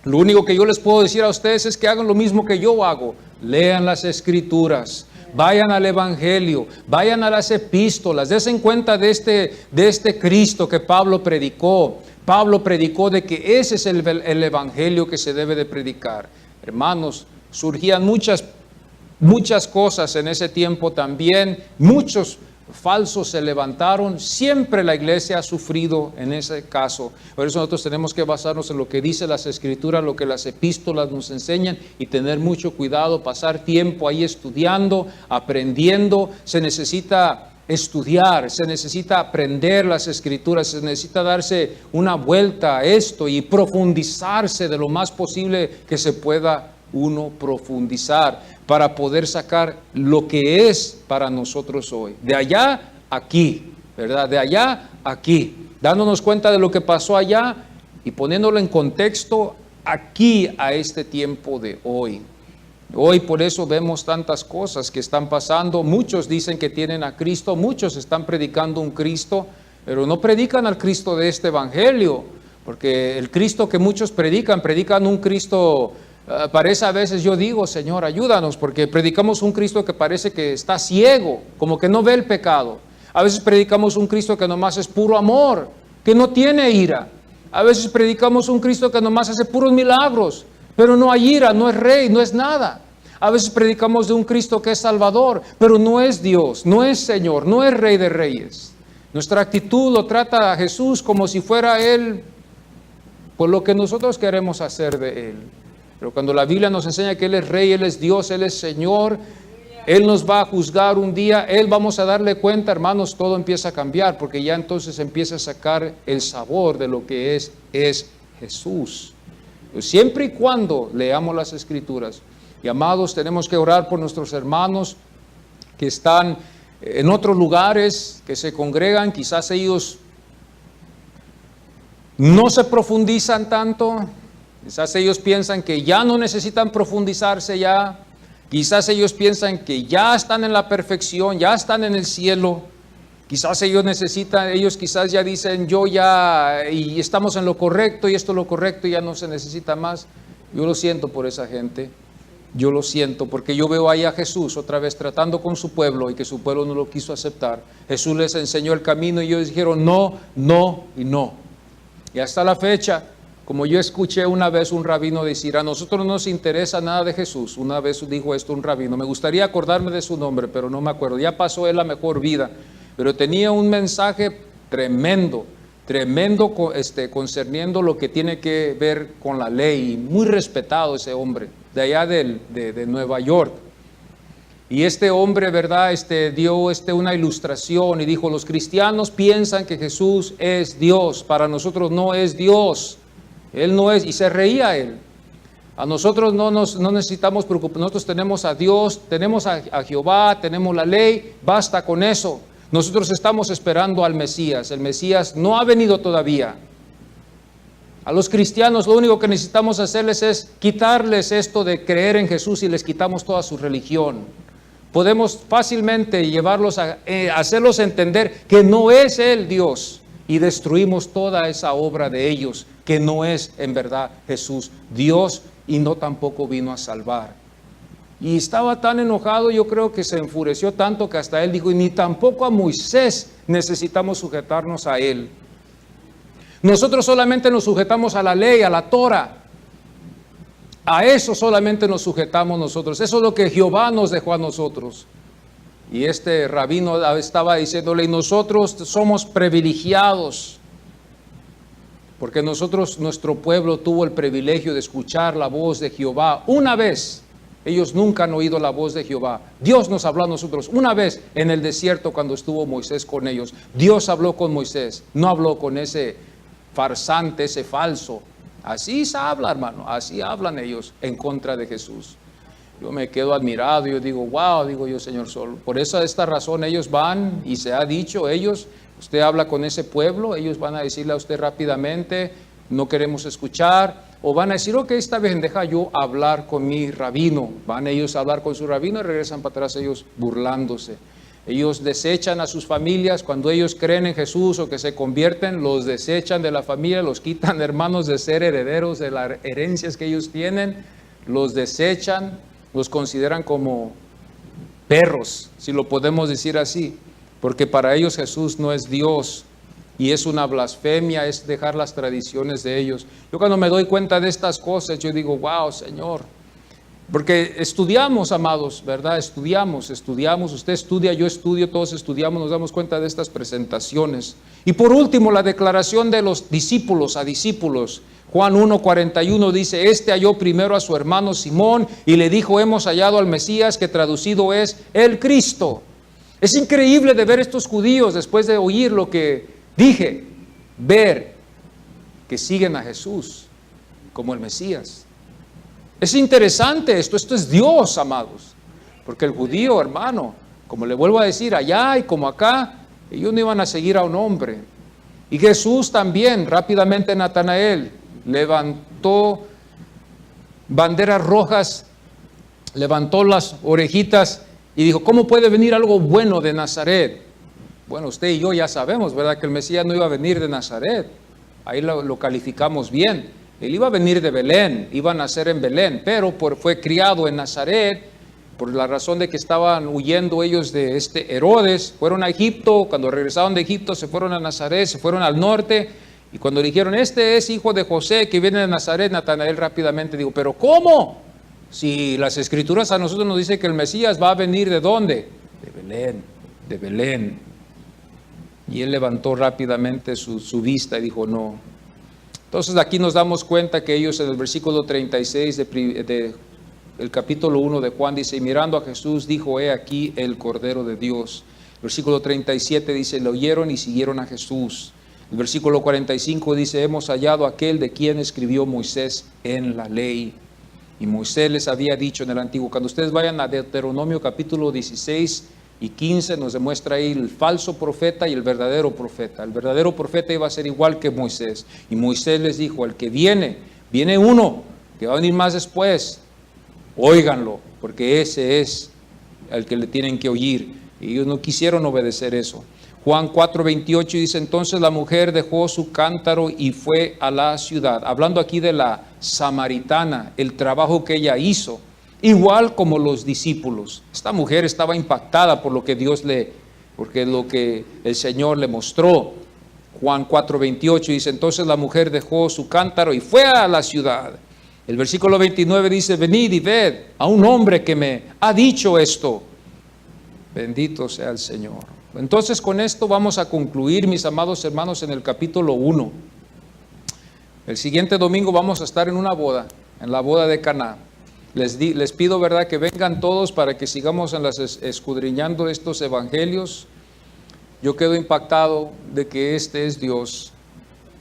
lo único que yo les puedo decir a ustedes es que hagan lo mismo que yo hago. Lean las Escrituras, vayan al Evangelio, vayan a las epístolas, dense cuenta de este Cristo que Pablo predicó. Pablo predicó de que ese es el Evangelio que se debe de predicar. Hermanos, surgían muchas cosas en ese tiempo también, muchos falsos se levantaron, siempre la iglesia ha sufrido en ese caso. Por eso nosotros tenemos que basarnos en lo que dice las Escrituras, lo que las epístolas nos enseñan y tener mucho cuidado, pasar tiempo ahí estudiando, aprendiendo. Se necesita estudiar, se necesita aprender las Escrituras, se necesita darse una vuelta a esto y profundizarse de lo más posible que se pueda uno profundizar para poder sacar lo que es para nosotros hoy. De allá aquí, ¿verdad? De allá aquí, dándonos cuenta de lo que pasó allá y poniéndolo en contexto aquí a este tiempo de hoy. Hoy por eso vemos tantas cosas que están pasando. Muchos dicen que tienen a Cristo, muchos están predicando un Cristo, pero no predican al Cristo de este evangelio, porque el Cristo que muchos predican un Cristo, parece a veces, yo digo, Señor, ayúdanos, porque predicamos un Cristo que parece que está ciego, como que no ve el pecado. A veces predicamos un Cristo que nomás es puro amor, que no tiene ira. A veces predicamos un Cristo que nomás hace puros milagros, pero no hay ira, no es rey, no es nada. A veces predicamos de un Cristo que es Salvador, pero no es Dios, no es Señor, no es Rey de Reyes. Nuestra actitud lo trata a Jesús como si fuera Él, por lo que nosotros queremos hacer de Él. Pero cuando la Biblia nos enseña que Él es Rey, Él es Dios, Él es Señor, Él nos va a juzgar un día, Él vamos a darle cuenta, hermanos, todo empieza a cambiar, porque ya entonces empieza a sacar el sabor de lo que es Jesús. Siempre y cuando leamos las Escrituras. Y amados, tenemos que orar por nuestros hermanos que están en otros lugares, que se congregan. Quizás ellos no se profundizan tanto. Quizás ellos piensan que ya no necesitan profundizarse ya. Quizás ellos piensan que ya están en la perfección, ya están en el cielo. Quizás ellos quizás ya dicen, yo ya, y estamos en lo correcto, y esto es lo correcto, y ya no se necesita más. Yo lo siento por esa gente, yo lo siento, porque yo veo ahí a Jesús otra vez tratando con su pueblo, y que su pueblo no lo quiso aceptar. Jesús les enseñó el camino, y ellos dijeron no, no y no. Y hasta la fecha, como yo escuché una vez un rabino decir, a nosotros no nos interesa nada de Jesús. Una vez dijo esto un rabino, me gustaría acordarme de su nombre, pero no me acuerdo, ya pasó él la mejor vida. Pero tenía un mensaje tremendo concerniendo lo que tiene que ver con la ley. Muy respetado ese hombre, de allá de Nueva York. Y este hombre, ¿verdad? Dio una ilustración y dijo, los cristianos piensan que Jesús es Dios. Para nosotros no es Dios. Él no es, y se reía él. A nosotros no necesitamos preocuparnos. Nosotros tenemos a Dios, tenemos a Jehová, tenemos la ley, basta con eso. Nosotros estamos esperando al Mesías. El Mesías no ha venido todavía. A los cristianos lo único que necesitamos hacerles es quitarles esto de creer en Jesús y les quitamos toda su religión. Podemos fácilmente llevarlos a hacerlos entender que no es Él Dios, y destruimos toda esa obra de ellos, que no es en verdad Jesús, Dios, y no tampoco vino a salvar. Y estaba tan enojado, yo creo que se enfureció tanto que hasta él dijo, y ni tampoco a Moisés necesitamos sujetarnos a él. Nosotros solamente nos sujetamos a la ley, a la Torah. A eso solamente nos sujetamos nosotros. Eso es lo que Jehová nos dejó a nosotros. Y este rabino estaba diciéndole, y nosotros somos privilegiados, porque nuestro pueblo tuvo el privilegio de escuchar la voz de Jehová una vez. Ellos nunca han oído la voz de Jehová. Dios nos habló a nosotros una vez en el desierto cuando estuvo Moisés con ellos. Dios habló con Moisés, no habló con ese farsante, ese falso. Así se habla, hermano, así hablan ellos en contra de Jesús. Yo me quedo admirado, yo digo, wow, digo yo, Señor, solo. Por esta razón ellos van, y se ha dicho, usted habla con ese pueblo, ellos van a decirle a usted rápidamente, no queremos escuchar, o van a decir, ok, esta vez deja yo hablar con mi rabino. Van ellos a hablar con su rabino y regresan para atrás ellos burlándose. Ellos desechan a sus familias cuando ellos creen en Jesús o que se convierten, los desechan de la familia, los quitan, hermanos, de ser herederos de las herencias que ellos tienen, los desechan, los consideran como perros, si lo podemos decir así, porque para ellos Jesús no es Dios y es una blasfemia, es dejar las tradiciones de ellos. Yo cuando me doy cuenta de estas cosas, yo digo, wow, Señor. Porque estudiamos, amados, ¿verdad? Estudiamos, usted estudia, yo estudio, todos estudiamos, nos damos cuenta de estas presentaciones. Y por último, la declaración de los discípulos a discípulos. Juan 1:41 dice, este halló primero a su hermano Simón y le dijo, hemos hallado al Mesías, que traducido es el Cristo. Es increíble de ver estos judíos, después de oír lo que dije, ver que siguen a Jesús como el Mesías. Es interesante esto es Dios, amados, porque el judío, hermano, como le vuelvo a decir, allá y como acá, ellos no iban a seguir a un hombre. Y Jesús también, rápidamente Natanael, levantó banderas rojas, levantó las orejitas y dijo, ¿cómo puede venir algo bueno de Nazaret? Bueno, usted y yo ya sabemos, ¿verdad?, que el Mesías no iba a venir de Nazaret. Ahí lo calificamos bien. Él iba a venir de Belén, iba a nacer en Belén, pero fue criado en Nazaret, por la razón de que estaban huyendo ellos de Herodes. Fueron a Egipto, cuando regresaron de Egipto se fueron a Nazaret, se fueron al norte, y cuando dijeron, este es hijo de José que viene de Nazaret, Natanael rápidamente dijo, ¿pero cómo? Si las Escrituras a nosotros nos dicen que el Mesías va a venir ¿de dónde? De Belén. Y él levantó rápidamente su vista y dijo, no. Entonces aquí nos damos cuenta que ellos en el versículo 36 del capítulo 1 de Juan dice, y mirando a Jesús dijo, he aquí el Cordero de Dios. El versículo 37 dice, le oyeron y siguieron a Jesús. El versículo 45 dice, hemos hallado aquel de quien escribió Moisés en la ley. Y Moisés les había dicho en el Antiguo. Cuando ustedes vayan a Deuteronomio capítulo 16 y 15 nos demuestra ahí el falso profeta y el verdadero profeta. El verdadero profeta iba a ser igual que Moisés. Y Moisés les dijo, el que viene uno que va a venir más después, óiganlo, porque ese es el que le tienen que oír. Y ellos no quisieron obedecer eso. Juan 4:28 dice, entonces la mujer dejó su cántaro y fue a la ciudad. Hablando aquí de la samaritana, el trabajo que ella hizo. Igual como los discípulos. Esta mujer estaba impactada por lo que porque lo que el Señor le mostró. Juan 4:28 dice, entonces la mujer dejó su cántaro y fue a la ciudad. El versículo 29 dice, venid y ved a un hombre que me ha dicho esto. Bendito sea el Señor. Entonces con esto vamos a concluir, mis amados hermanos, en el capítulo 1. El siguiente domingo vamos a estar en una boda, en la boda de Caná. Les pido, ¿verdad?, que vengan todos para que sigamos escudriñando estos evangelios. Yo quedo impactado de que este es Dios.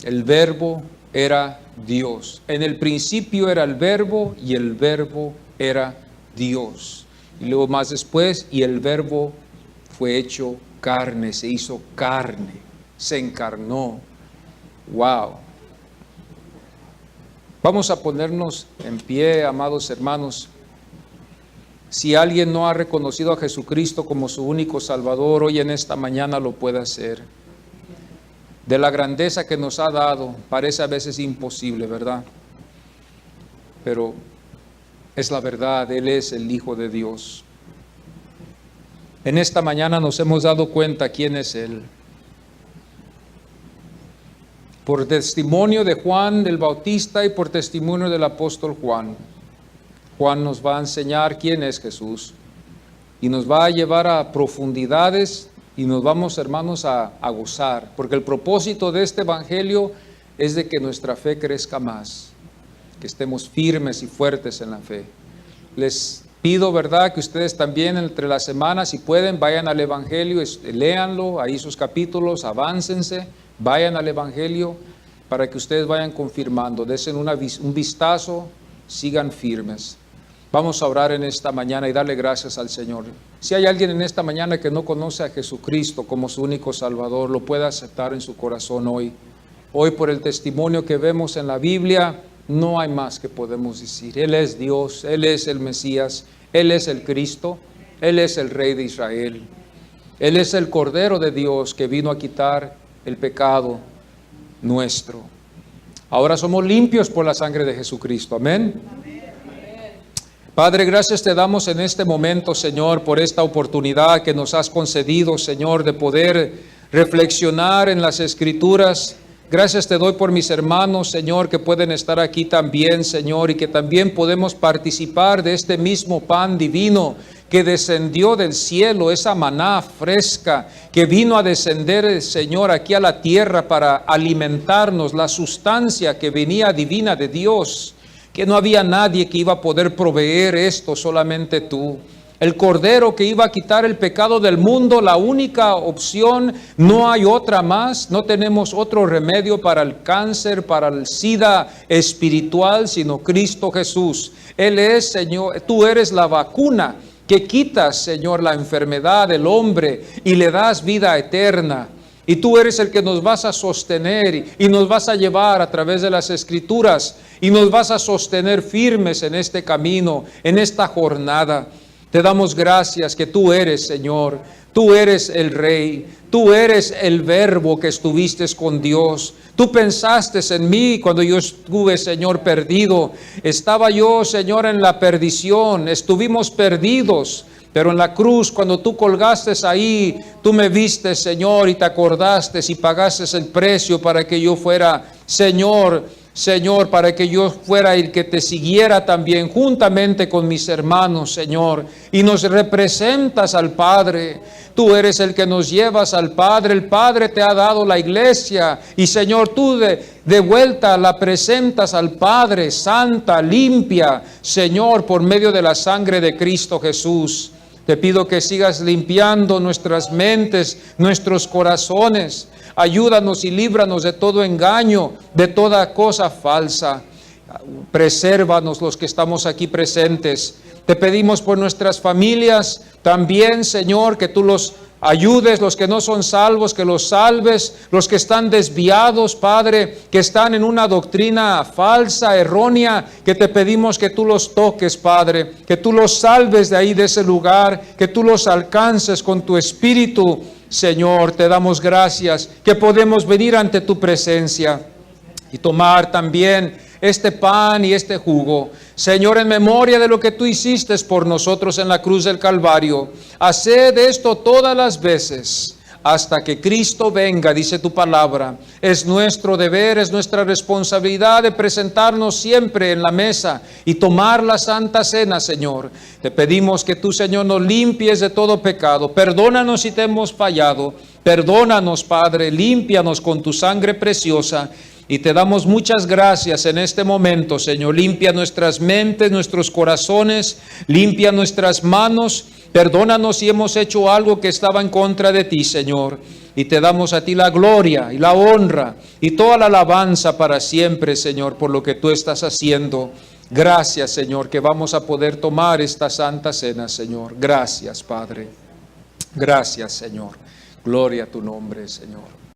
El verbo era Dios. En el principio era el verbo y el verbo era Dios. Y luego más después, y el verbo fue hecho carne, se hizo carne, se encarnó. Wow. Vamos a ponernos en pie, amados hermanos. Si alguien no ha reconocido a Jesucristo como su único Salvador, hoy en esta mañana lo puede hacer. de la grandeza que nos ha dado, parece a veces imposible, ¿verdad? Pero es la verdad, Él es el Hijo de Dios. En esta mañana nos hemos dado cuenta quién es Él. Por testimonio de Juan el Bautista y por testimonio del apóstol Juan. Juan nos va a enseñar quién es Jesús y nos va a llevar a profundidades y nos vamos, hermanos, a gozar, porque el propósito de este evangelio es de que nuestra fe crezca más, que estemos firmes y fuertes en la fe. Les pido, ¿verdad?, que ustedes también entre las semanas, si pueden, vayan al evangelio, léanlo, ahí sus capítulos, aváncense, vayan al evangelio para que ustedes vayan confirmando, desen un vistazo, sigan firmes. Vamos a orar en esta mañana y darle gracias al Señor. Si hay alguien en esta mañana que no conoce a Jesucristo como su único Salvador, lo puede aceptar en su corazón hoy. Hoy, por el testimonio que vemos en la Biblia, no hay más que podemos decir. Él es Dios, Él es el Mesías, Él es el Cristo, Él es el Rey de Israel. Él es el Cordero de Dios que vino a quitar el pecado nuestro. Ahora somos limpios por la sangre de Jesucristo. Amén. Padre, gracias te damos en este momento, Señor, por esta oportunidad que nos has concedido, Señor, de poder reflexionar en las Escrituras. Gracias te doy por mis hermanos, Señor, que pueden estar aquí también, Señor, y que también podemos participar de este mismo pan divino que descendió del cielo, esa maná fresca que vino a descender, Señor, aquí a la tierra para alimentarnos, la sustancia que venía divina de Dios, que no había nadie que iba a poder proveer esto, solamente tú. El Cordero que iba a quitar el pecado del mundo, la única opción, no hay otra más, no tenemos otro remedio para el cáncer, para el SIDA espiritual, sino Cristo Jesús. Él es, Señor, tú eres la vacuna que quitas, Señor, la enfermedad del hombre y le das vida eterna. Y tú eres el que nos vas a sostener y nos vas a llevar a través de las Escrituras y nos vas a sostener firmes en este camino, en esta jornada. Te damos gracias que tú eres, Señor, tú eres el Rey, tú eres el Verbo que estuviste con Dios. Tú pensaste en mí cuando yo estuve, Señor, perdido. Estaba yo, Señor, en la perdición, estuvimos perdidos. Pero en la cruz, cuando tú colgaste ahí, tú me viste, Señor, y te acordaste y pagaste el precio para que yo fuera, Señor, para que yo fuera el que te siguiera también juntamente con mis hermanos, Señor. Y nos representas al Padre. Tú eres el que nos llevas al Padre. El Padre te ha dado la iglesia. Y, Señor, tú de vuelta la presentas al Padre, santa, limpia, Señor, por medio de la sangre de Cristo Jesús. Te pido que sigas limpiando nuestras mentes, nuestros corazones. Ayúdanos y líbranos de todo engaño, de toda cosa falsa. Presérvanos los que estamos aquí presentes. Te pedimos por nuestras familias también, Señor, que tú los ayudes, los que no son salvos, que los salves, los que están desviados, Padre, que están en una doctrina falsa, errónea, que te pedimos que tú los toques, Padre, que tú los salves de ahí, de ese lugar, que tú los alcances con tu Espíritu. Señor, te damos gracias que podemos venir ante tu presencia y tomar también este pan y este jugo. Señor, en memoria de lo que tú hiciste por nosotros en la cruz del Calvario, haced esto todas las veces hasta que Cristo venga, dice tu palabra. Es nuestro deber, es nuestra responsabilidad de presentarnos siempre en la mesa y tomar la Santa Cena, Señor. Te pedimos que tú, Señor, nos limpies de todo pecado. Perdónanos si te hemos fallado. Perdónanos, Padre, límpianos con tu sangre preciosa. Y te damos muchas gracias en este momento, Señor. Limpia nuestras mentes, nuestros corazones, limpia nuestras manos. Perdónanos si hemos hecho algo que estaba en contra de ti, Señor. Y te damos a ti la gloria y la honra y toda la alabanza para siempre, Señor, por lo que tú estás haciendo. Gracias, Señor, que vamos a poder tomar esta santa cena, Señor. Gracias, Padre. Gracias, Señor. Gloria a tu nombre, Señor.